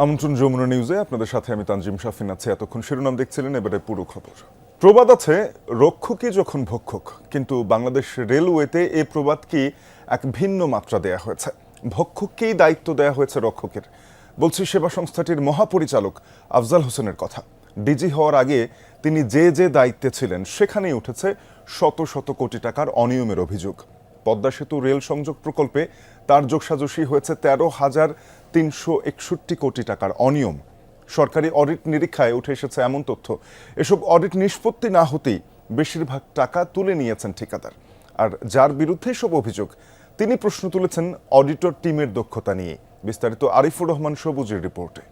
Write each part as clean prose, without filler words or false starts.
আমন্ত্রণ যমুনা নিউজে আপনাদের সাথে আমি তানজিম শাফিন আছি। এতক্ষণ শিরোনাম দেখছিলেন, এবারে পুরো খবর। প্রবাদ আছে, রক্ষকই যখন ভক্ষক, কিন্তু বাংলাদেশ রেলওয়েতে এই প্রবাদকে এক ভিন্ন মাত্রা দেয়া হয়েছে। ভক্ষককেই দায়িত্ব দেয়া হয়েছে রক্ষকের। বলছি সেবা সংস্থাটির মহাপরিচালক আফজাল হোসেনের কথা। ডিজি হওয়ার আগে তিনি যে যে দায়িত্বে ছিলেন সেখানেই উঠেছে শত শত কোটি টাকার অনিয়মের অভিযোগ। পদ্মা সেতু রেল সংযোগ প্রকল্পে তার যোগসাজশি হয়েছে 13,361 কোটি টাকার অনিয়ম। সরকারি অডিট নিরীক্ষায় উঠে এসেছে এমন তথ্য, এসব অডিট নিষ্পত্তি না হতেই বেশিরভাগ টাকা তুলে নিয়েছেন ঠিকাদার। আর যার বিরুদ্ধে সব অভিযোগ, তিনি প্রশ্ন তুলেছেন অডিটর টিমের দক্ষতা নিয়ে। বিস্তারিত আরিফুর রহমান সবুজের রিপোর্টে।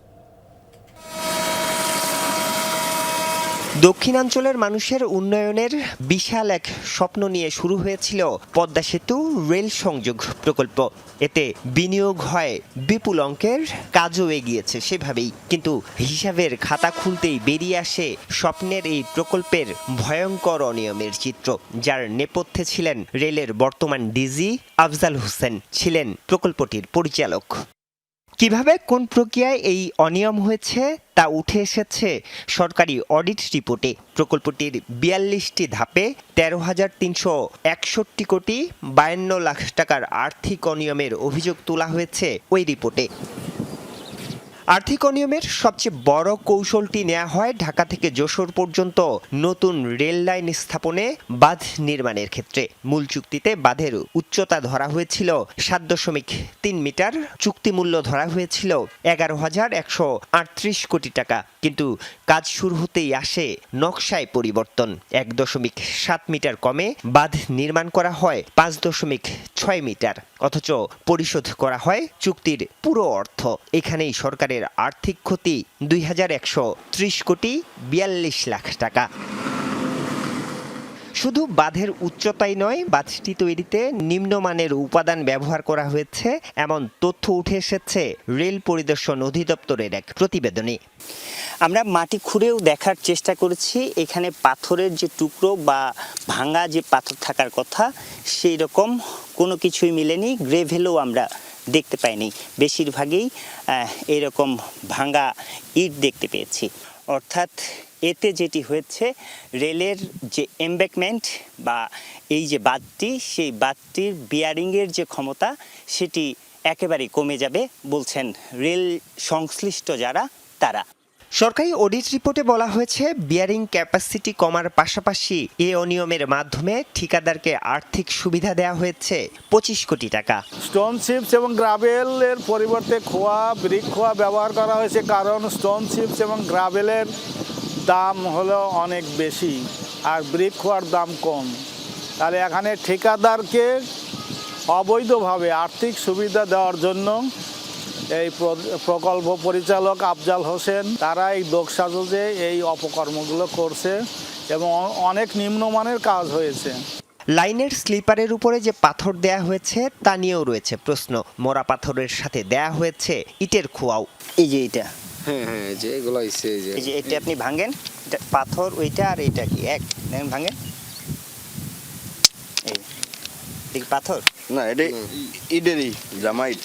দক্ষিণাঞ্চলের মানুষের উন্নয়নের বিশাল এক স্বপ্ন নিয়ে শুরু হয়েছিল পদ্মা সেতু রেল সংযোগ প্রকল্প। এতে বিনিয়োগ হয় বিপুল অঙ্কের, কাজও এগিয়েছে সেভাবেই। কিন্তু হিসাবের খাতা খুলতেই বেরিয়ে আসে স্বপ্নের এই প্রকল্পের ভয়ঙ্কর অনিয়মের চিত্র, যার নেপথ্যে ছিলেন রেলের বর্তমান ডিজি আফজাল হোসেন, ছিলেন প্রকল্পটির পরিচালক। কিভাবে কোন প্রক্রিয়ায় এই অনিয়ম হয়েছে তা উঠে এসেছে সরকারি অডিট রিপোর্টে। প্রকল্পটির ৪২টি ধাপে 13,361 কোটি 52 লাখ টাকার আর্থিক অনিয়মের অভিযোগ তোলা হয়েছে ওই রিপোর্টে। আর্থিক অনিয়মের সবচেয়ে বড় কৌশলটি নেওয়া হয় ঢাকা থেকে যশোর পর্যন্ত নতুন রেল লাইন স্থাপনে বাঁধ নির্মাণের ক্ষেত্রে। মূল চুক্তিতে বাঁধের উচ্চতা ধরা হয়েছিল 7.3 মিটার, চুক্তি মূল্য ধরা হয়েছিল 11,138 কোটি টাকা। কিন্তু কাজ শুরু হতেই আসে নকশায় পরিবর্তন। 1.7 মিটার কমে বাঁধ নির্মাণ করা হয় 5.6 মিটার, অথচ পরিশোধ করা হয় চুক্তির পুরো অর্থ। এখানেই সরকারের আর্থিক ক্ষতি 2,130 কোটি 42 লাখ টাকা। শুধু বাঁধের উচ্চতাই নয়, বাঁধটি তৈরিতে নিম্নমানের উপাদান ব্যবহার করা হয়েছে এমন তথ্য উঠে এসেছে রেল পরিদর্শন অধিদপ্তরের এক প্রতিবেদনে। আমরা মাটি খুঁড়েও দেখার চেষ্টা করেছি, এখানে পাথরের যে টুকরো বা ভাঙা যে পাথর থাকার কথা সেই রকম কোনো কিছুই মিলেনি। গ্রেভেলও আমরা দেখতে পাইনি, বেশিরভাগই এরকম ভাঙা ইট দেখতে পেয়েছি। অর্থাৎ এতে যেটি হয়েছে, রেলের যে এমব্যাকমেন্ট বা এই যে বাঁধটি, সেই বাঁধটির বিয়ারিংয়ের যে ক্ষমতা সেটি একেবারেই কমে যাবে বলছেন রেল সংশ্লিষ্ট যারা তারা। সরকারি অডিট রিপোর্টে বলা হয়েছে, বিয়ারিং ক্যাপাসিটি কমার পাশাপাশি এ অনিয়মের মাধ্যমে ঠিকাদারকে আর্থিক সুবিধা দেওয়া হয়েছে 25 কোটি টাকা। স্টোন চিপস এবং গ্রাভেলের পরিবর্তে ব্রিক খোয়া ব্যবহার করা হয়েছে, কারণ স্টোন চিপস এবং গ্রাভেলের দাম হলো অনেক বেশি আর ব্রিক খোয়ার দাম কম। তাহলে এখানে ঠিকাদারকে অবৈধভাবে আর্থিক সুবিধা দেওয়ার জন্য এই প্রকল্প পরিচালক আফজাল হোসেন তারা এই দোষসাজে এই অপকর্মগুলো করছে এবং অনেক নিম্নমানের কাজ হয়েছে। লাইনের স্লিপারের উপরে যে পাথর দেয়া হয়েছে তা নিয়েও রয়েছে প্রশ্ন। মোড়া পাথরের সাথে দেয়া হয়েছে ইটের খোয়াও। এই যে এটা, হ্যাঁ যে এগুলো হইছে, এই যে এটা আপনি ভাঙেন, এটা পাথর, ওইটা আর এটা কি এক? ভাঙেন, এই পাথর না, এটা ইডেরই জামাইট।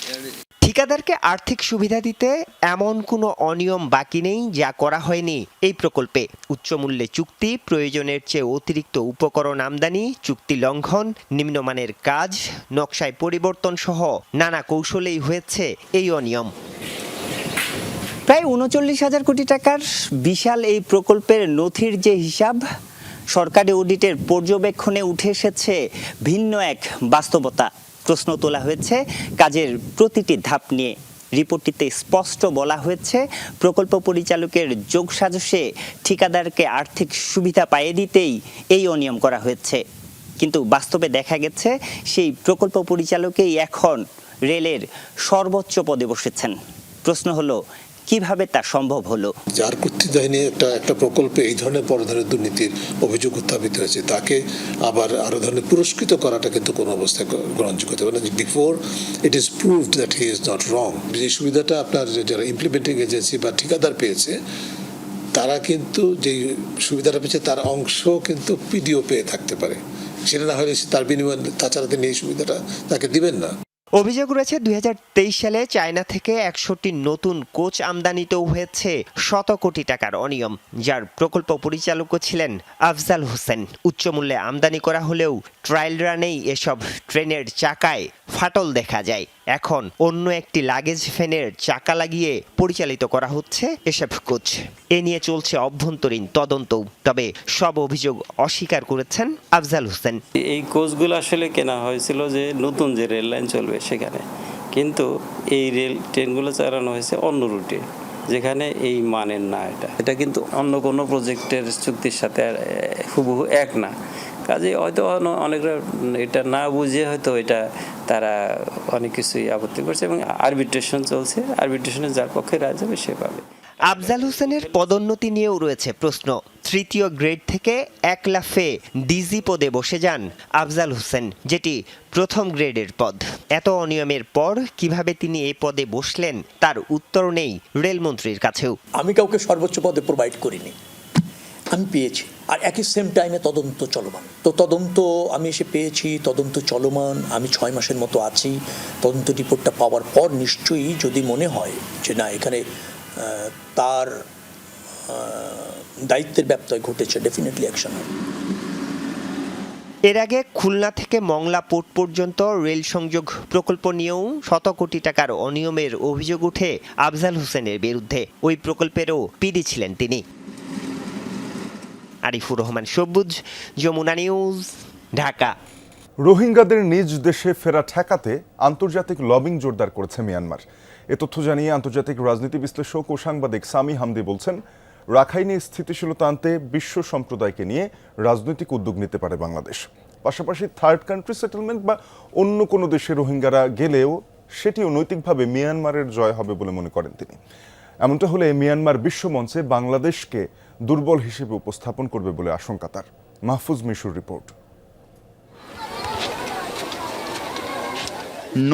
ঠিকাদারকে আর্থিক সুবিধা দিতে এমন কোনো অনিয়ম বাকি নেই যা করা হয়নি এই প্রকল্পে। উচ্চ মূল্যে চুক্তি, প্রয়োজনের চেয়ে অতিরিক্ত উপকরণ আমদানি, চুক্তি লঙ্ঘন, নিম্নমানের কাজ, নকশায় পরিবর্তন সহ নানা কৌশলেই হয়েছে এই অনিয়ম। প্রায় 39,000 কোটি টাকার বিশাল এই প্রকল্পের নথির যে হিসাব, সরকারি অডিটের পর্যবেক্ষণে উঠে এসেছে ভিন্ন এক বাস্তবতা। প্রশ্ন তোলা হয়েছে কাজের প্রতিটি ধাপ নিয়ে। রিপোর্টটিতে স্পষ্ট বলা হয়েছে, প্রকল্প পরিচালকের যোগসাজশে ঠিকাদারকে আর্থিক সুবিধা পাইয়ে দিতেই এই অনিয়ম করা হয়েছে। কিন্তু বাস্তবে দেখা গেছে সেই প্রকল্প পরিচালকেই এখন রেলের সর্বোচ্চ পদে বসেছেন। প্রশ্ন হলো, কিভাবে তা সম্ভব হলো? যার কর্তৃত্বাধীনে একটা প্রকল্পে এই ধরনের বড় ধরনের দুর্নীতির অভিযোগ উত্থাপিত হয়েছে, তাকে আবার আরো ধরনের পুরস্কৃত করাটা কিন্তু কোনো অবস্থায় গ্রহণযোগ্য হবে না। Before it is proved that he is not wrong. যে সুবিধাটা আপনার যারা ইমপ্লিমেন্টিং এজেন্সি বা ঠিকাদার পেয়েছে, তারা কিন্তু যে সুবিধাটা পেয়েছে তার অংশ কিন্তু পিডিও পেয়ে থাকতে পারে। সেটা না হলে তার বিনিময়ে তাছাড়া তিনি এই সুবিধাটা তাকে দিবেন না। অভিযোগ রয়েছে 2023 সালে চায়না থেকে 100টি নতুন কোচ আমদানিতেও হয়েছে শত কোটি টাকার অনিয়ম, যার প্রকল্প পরিচালকও ছিলেন আফজাল হোসেন। উচ্চ মূল্যে আমদানি করা হলেও ট্রায়াল রানেই এসব ট্রেনের চাকায় ফাটল দেখা যায়। এখন অন্য একটি লাগেজ ভ্যানের চাকা লাগিয়ে পরিচালিত করা হচ্ছে এসব কোচ। এ নিয়ে চলছে অভ্যন্তরীণ তদন্ত, তবে সব অভিযোগ অস্বীকার করেছেন আফজাল হোসেন। এই কোচগুলো আসলে কেনা হয়েছিল যে নতুন যে রেল লাইন চলবে সেখানে, কিন্তু এই রেল ট্রেনগুলো চালানো হয়েছে অন্য রুটে, যেখানে এই মানের না। এটা কিন্তু অন্য কোনো প্রজেক্টের চুক্তির সাথে হুবহু এক না। কাজে হয়তো অনেকটা এটা না বুঝে হয়তো এটা তারা অনেক কিছুই আপত্তি করছে এবং আরবিট্রেশন চলছে। আরবিট্রেশনে যার পক্ষে রায় যাবে সে পাবে। আফজাল হোসেনের পদোন্নতি নিয়েও রয়েছে প্রশ্ন। 3য় গ্রেড থেকে 1 লাফে ডিজি পদে বসে যান আফজাল হোসেন, যেটি 1ম গ্রেডের পদ। এত অনিয়মের পর কিভাবে তিনি এই পদে বসলেন তার উত্তর নেই রেলমন্ত্রীর কাছেও। আমি কাউকে সর্বোচ্চ পদে প্রোভাইড করিনি, আমি পেয়েছি। আর একই সেম টাইমে তদন্ত চলমান। তো তদন্ত আমি এসে পেয়েছি, তদন্ত চলমান। আমি 6 মাসের মতো আছি। তদন্ত রিপোর্টটা পাওয়ার পর নিশ্চয়ই যদি মনে হয় যে না এখানে তার দায়িত্বের ব্যত্যয় ঘটেছে, ডেফিনেটলি অ্যাকশন হবে। এর আগে খুলনা থেকে মংলা পোর্ট পর্যন্ত রেল সংযোগ প্রকল্প নিয়েও শত কোটি টাকার অনিয়মের অভিযোগ উঠে আফজাল হোসেনের বিরুদ্ধে। ওই প্রকল্পেরও পিডি ছিলেন তিনি। আরিফুর রহমান সবুজ, যমুনা নিউজ, ঢাকা। রোহিঙ্গাদের নিজ দেশে ফেরা ঠেকাতে আন্তর্জাতিক লবিং জোরদার করেছে মিয়ানমার। এ তথ্য জানিয়ে আন্তর্জাতিক রাজনীতি বিশ্লেষক ও সাংবাদিক সামি হামদি বলছেন, রাখাইনে স্থিতিশীলতা আনতে বিশ্ব সম্প্রদায়কে নিয়ে রাজনৈতিক উদ্যোগ নিতে পারে বাংলাদেশ। পাশাপাশি থার্ড কান্ট্রি সেটেলমেন্ট বা অন্য কোনো দেশে রোহিঙ্গারা গেলেও সেটিও নৈতিকভাবে মিয়ানমারের জয় হবে বলে মনে করেন তিনি। এমনটা হলে মিয়ানমার বিশ্বমঞ্চে বাংলাদেশকে দুর্বল হিসেবে উপস্থাপন করবে বলে আশঙ্কা তার। মাহফুজ মিশুর রিপোর্ট।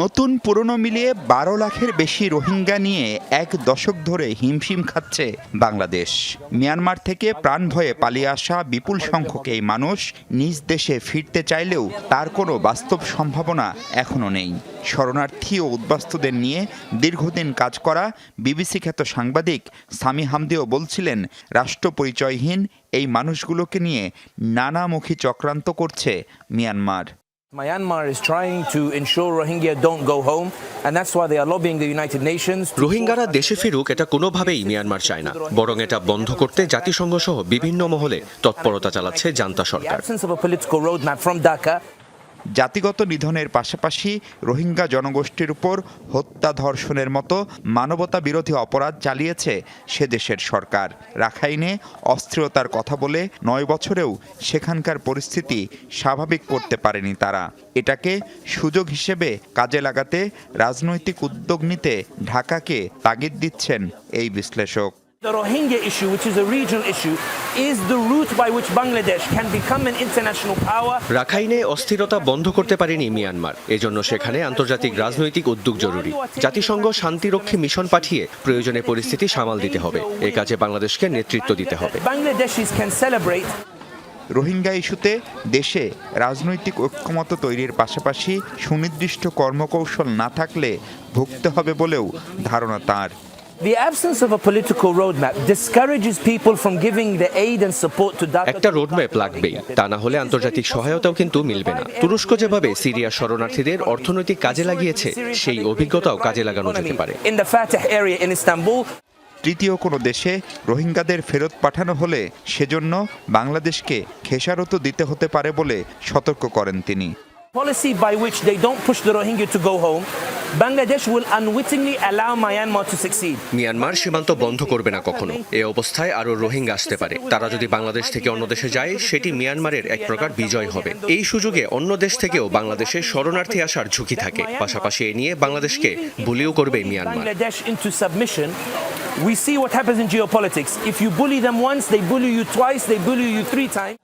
নতুন পুরনো মিলিয়ে 12 লাখের বেশি রোহিঙ্গা নিয়ে 1 দশক ধরে হিমশিম খাচ্ছে বাংলাদেশ। মিয়ানমার থেকে প্রাণ ভয়ে পালিয়ে আসা বিপুল সংখ্যক এই মানুষ নিজ দেশে ফিরতে চাইলেও তার কোনো বাস্তব সম্ভাবনা এখনো নেই। শরণার্থী ও উদ্বাস্তুদের নিয়ে দীর্ঘদিন কাজ করা বিবিসি খ্যাত সাংবাদিক সামি হামদিও বলছিলেন, রাষ্ট্র পরিচয়হীন এই মানুষগুলোকে নিয়ে নানামুখী চক্রান্ত করছে Myanmar. Myanmar is trying to ensure Rohingya don't go home, and that's why they are lobbying the United Nations. রোহিঙ্গারা দেশে ফিরুক এটা কোনোভাবেই মিয়ানমার চায় না, বরং এটা বন্ধ করতে জাতিসংঘ সহ বিভিন্ন মহলে তৎপরতা চালাচ্ছে জান্তা সরকার। জাতিগত নিধনের পাশাপাশি রোহিঙ্গা জনগোষ্ঠীর উপর হত্যা, ধর্ষণের মতো মানবতা বিরোধী অপরাধ চালিয়েছে সে দেশের সরকার। রাখাইনে অস্থিরতার কথা বলে 9 বছরেও সেখানকার পরিস্থিতি স্বাভাবিক করতে পারেনি তারা। এটাকে সুযোগ হিসেবে কাজে লাগাতে রাজনৈতিক উদ্যোগ নিতে ঢাকাকে তাগিদ দিচ্ছেন এই বিশ্লেষক। The Rohingya issue, which is a regional issue, is the route by which Bangladesh can become an international power. রাখাইনে অস্থিরতা বন্ধ করতে পারেনি মিয়ানমার, এজন্য সেখানে আন্তর্জাতিক রাজনৈতিক উদ্যোগ জরুরি। জাতিসংঘ শান্তিরক্ষী মিশন পাঠিয়ে প্রয়োজনে পরিস্থিতি সামাল দিতে হবে। এই কাজে বাংলাদেশকে নেতৃত্ব দিতে হবে। Bangladeshis can celebrate. রোহিঙ্গা ইস্যুতে দেশে রাজনৈতিক ঐক্যমত তৈরির পাশাপাশি সুনির্দিষ্ট কর্মকৌশল না থাকলে ভুগতে হবে বলেও ধারণা তার। The absence of a political roadmap discourages people from giving the aid and support to Dhaka. একটা রোডম্যাপ লাগবেই, তা না হলে আন্তর্জাতিক সহায়তাও কিন্তু মিলবে না। তুরস্ক যেভাবে সিরিয়া শরণার্থীদের অর্থনৈতিক কাজে লাগিয়েছে, সেই অভিজ্ঞতাও কাজে লাগানো যেতে পারে। In the Fatah area in Istanbul. তৃতীয় কোনো দেশে রোহিঙ্গাদের ফেরত পাঠানো হলে সেজন্য বাংলাদেশকে খেসারত দিতে হতে পারে বলে সতর্ক করেন তিনি। Policy by which they don't push the Rohingya to go home, Bangladesh will unwittingly allow Myanmar to succeed. Myanmar সীমান্ত বন্ধ করবে না কখনো। এই অবস্থায় আরো রোহিঙ্গা আসতে পারে। তারা যদি বাংলাদেশ থেকে অন্য দেশে যায়, সেটি মিয়ানমারের এক প্রকার বিজয় হবে। এই সুযোগে অন্য দেশ থেকেও বাংলাদেশে শরণার্থী আসার ঝুঁকি থাকে। পাশাপাশি এ নিয়ে বাংলাদেশকে বুলিও করবে Myanmar. Bangladesh into submission. We see what happens in geopolitics. If you bully them once, they bully you twice, they bully you 3 times.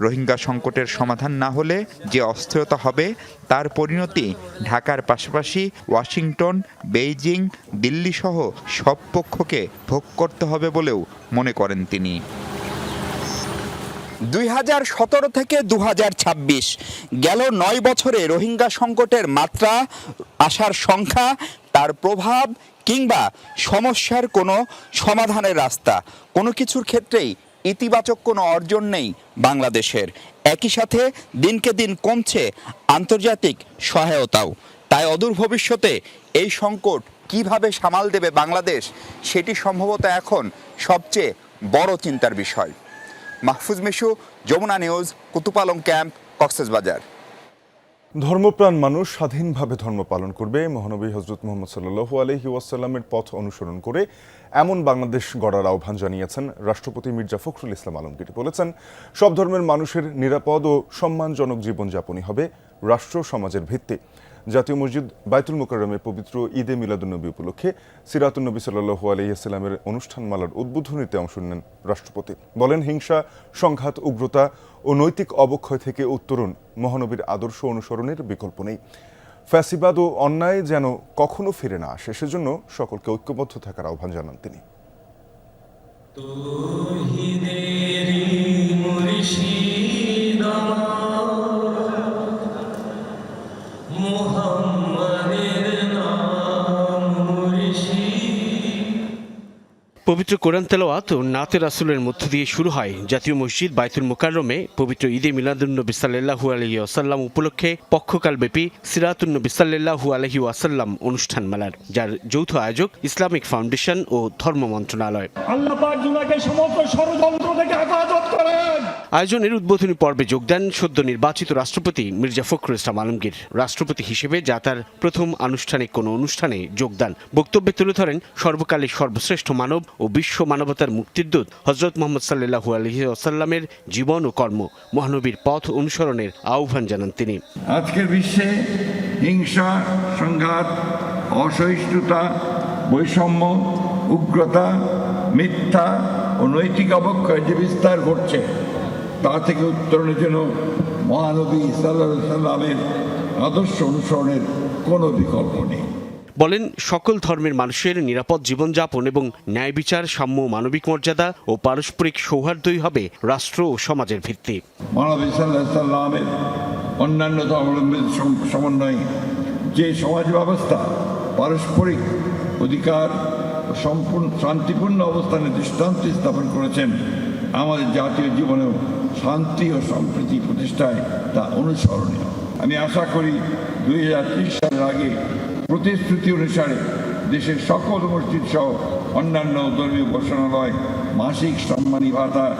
Rohingya সংকটের সমাধান না হলে যে অস্থিরতা হবে তার পরিণতি ঢাকার পাশাপাশি ওয়াশিংটন, বেইজিং, দিল্লি সহ সব পক্ষকে ভোগ করতে হবে বলেও মনে করেন তিনি। 2017 থেকে 2026 গেল 9 বছরে রোহিঙ্গা সংকটের মাত্রা, আসার সংখ্যা, তার প্রভাব কিংবা সমস্যার কোনো সমাধানের রাস্তা, কোনো কিছুর ক্ষেত্রেই ইতিবাচক কোনো অর্জন নেই বাংলাদেশের। একই সাথে দিনকে দিন কমছে আন্তর্জাতিক সহায়তাও। তাই অদূর ভবিষ্যতে এই সংকট কিভাবে সামাল দেবে বাংলাদেশ, সেটি সম্ভবত এখন সবচেয়ে বড় চিন্তার বিষয়। Mahfuz Mishu, Jamuna news, Kutupalong camp, Cox's Bazar. ধর্মপ্রাণ মানুষ স্বাধীনভাবে ধর্ম পালন করবে, মহানবী হজরত মুহাম্মদ সাল্লাল্লাহু আলাইহি ওয়াসাল্লামের পথ অনুসরণ করে এমন বাংলাদেশ গড়ার আহ্বান জানিয়েছেন রাষ্ট্রপতি মির্জা ফখরুল ইসলাম আলমগীর। বলেছেন, সব ধর্মের মানুষের নিরাপদ ও সম্মানজনক জীবনযাপনই হবে রাষ্ট্র সমাজের ভিত্তি। জাতীয় মসজিদ বায়তুল মুকাররমে পবিত্র ঈদে মিলাদুন্নবী উপলক্ষে সিরাতুন্নবী সাল্লাল্লাহু আলাইহি ওয়াসাল্লামের অনুষ্ঠানমালার উদ্বোধনীতে অংশ নেন রাষ্ট্রপতি। বলেন, হিংসা, সংঘাত, উগ্রতা ও নৈতিক অবক্ষয় থেকে উত্তরণ মহানবীর আদর্শ অনুসরণের বিকল্প নেই। ফ্যাসিবাদ ও অন্যায় যেন কখনো ফিরে না আসে, সেজন্য সকলকে ঐক্যবদ্ধ থাকার আহ্বান জানান তিনি। পবিত্র কোরআন তেলাওয়াত ও নাতে রাসূলের মধ্য দিয়ে শুরু হয় জাতীয় মসজিদ বায়তুল মুকাররমে পবিত্র ঈদে মিলাদুন্নবী সাল্লাল্লাহু আলাইহি ওয়াসাল্লাম উপলক্ষে পক্ষকালব্যাপী সিরাতুন্নবী সাল্লাল্লাহু আলাইহি ওয়াসাল্লাম অনুষ্ঠানমালার, যার যৌথ আয়োজক ইসলামিক ফাউন্ডেশন ও ধর্ম মন্ত্রণালয়। আল্লাহ পাক দুনিয়াকে সমস্ত ষড়যন্ত্র থেকে হেফাজত করেন। আয়োজনের উদ্বোধনী পর্বে যোগ দেন সদ্য নির্বাচিত রাষ্ট্রপতি মির্জা ফখরুল ইসলাম আলমগীর। রাষ্ট্রপতি হিসেবে যা তার প্রথম আনুষ্ঠানিক কোনো অনুষ্ঠানে যোগদান। বক্তব্যে তুলে ধরেন সর্বকালের সর্বশ্রেষ্ঠ মানব ও বিশ্ব মানবতার মুক্তির দূত হযরত মুহাম্মদ সাল্লাল্লাহু আলাইহি ওয়াসাল্লামের জীবন ও কর্ম, মহানবীর পথ অনুসরণের আহ্বান জানান তিনি। আজকের বিশ্বে হিংসা, সংঘাত, অসহিষ্ণুতা, বৈষম্য, উগ্রতা, মিথ্যা ও নৈতিক অবক্ষয় যে বিস্তার ঘটছে, তা থেকে উত্তরণের জন্য মহানবী সাল্লাল্লাহু আলাইহি ওয়াসাল্লামের আদর্শ অনুসরণের কোনো বিকল্প নেই। বলেন, সকল ধর্মের মানুষের নিরাপদ জীবনযাপন এবং ন্যায় বিচার, সাম্য, মানবিক মর্যাদা ও পারস্পরিক সৌহার্দ্যই হবে রাষ্ট্র ও সমাজের ভিত্তি। মহানবী সাল্লাল্লাহু আলাইহি ওয়াসাল্লামের অন্যান্য ধর্মাবলম্বীদের সমন্বয়ে যে সমাজ ব্যবস্থা পারস্পরিক অধিকার ও সম্পূর্ণ শান্তিপূর্ণ অবস্থানে দৃষ্টান্ত স্থাপন করেছেন, আমাদের জাতীয় জীবনেও শান্তি ও সম্প্রীতি প্রতিষ্ঠায় তা অনুসরণীয়। আমি আশা করি 2030 সালের আগে প্রতিশ্রুতি অনুসারে দেশের সকল মসজিদ সহ অন্যান্য ধর্মীয় উপাসনালয় মাসিক সম্মানী ভাতার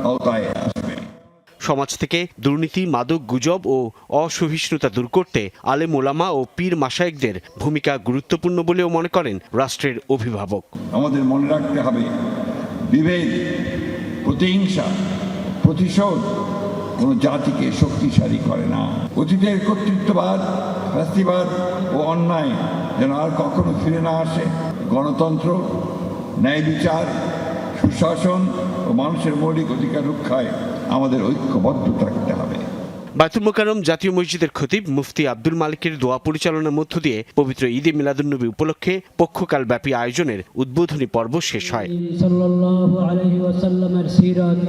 আওতায় আসবে। সমাজ থেকে দুর্নীতি, মাদক, গুজব ও অসহিষ্ণুতা দূর করতে আলেম ওলামা ও পীর মাশায়েখদের ভূমিকা গুরুত্বপূর্ণ বলেও মনে করেন রাষ্ট্রের অভিভাবক। আমাদের মনে রাখতে হবে, বিভেদ, প্রতিহিংসা, প্রতিশোধ কোনো জাতিকে শক্তিশালী করে না। অতীতের কর্তৃত্ববাদ, ফ্যাসিবাদ ও অন্যায় যেন আর কখনো ফিরে না আসে। গণতন্ত্র, ন্যায় বিচার, সুশাসন ও মানুষের মৌলিক অধিকার রক্ষায় আমাদের ঐক্যবদ্ধ থাকতে হবে। বায়তুল মুকাররম জাতীয় মসজিদের খতিব মুফতি আব্দুল মালিকের দোয়া পরিচালনার মধ্য দিয়ে পবিত্র ঈদে মিলাদুন্নবী উপলক্ষে পক্ষকালব্যাপী আয়োজনের উদ্বোধনী পর্ব শেষ হয়। সাল্লাল্লাহু আলাইহি ওয়াসাল্লামের সিরাত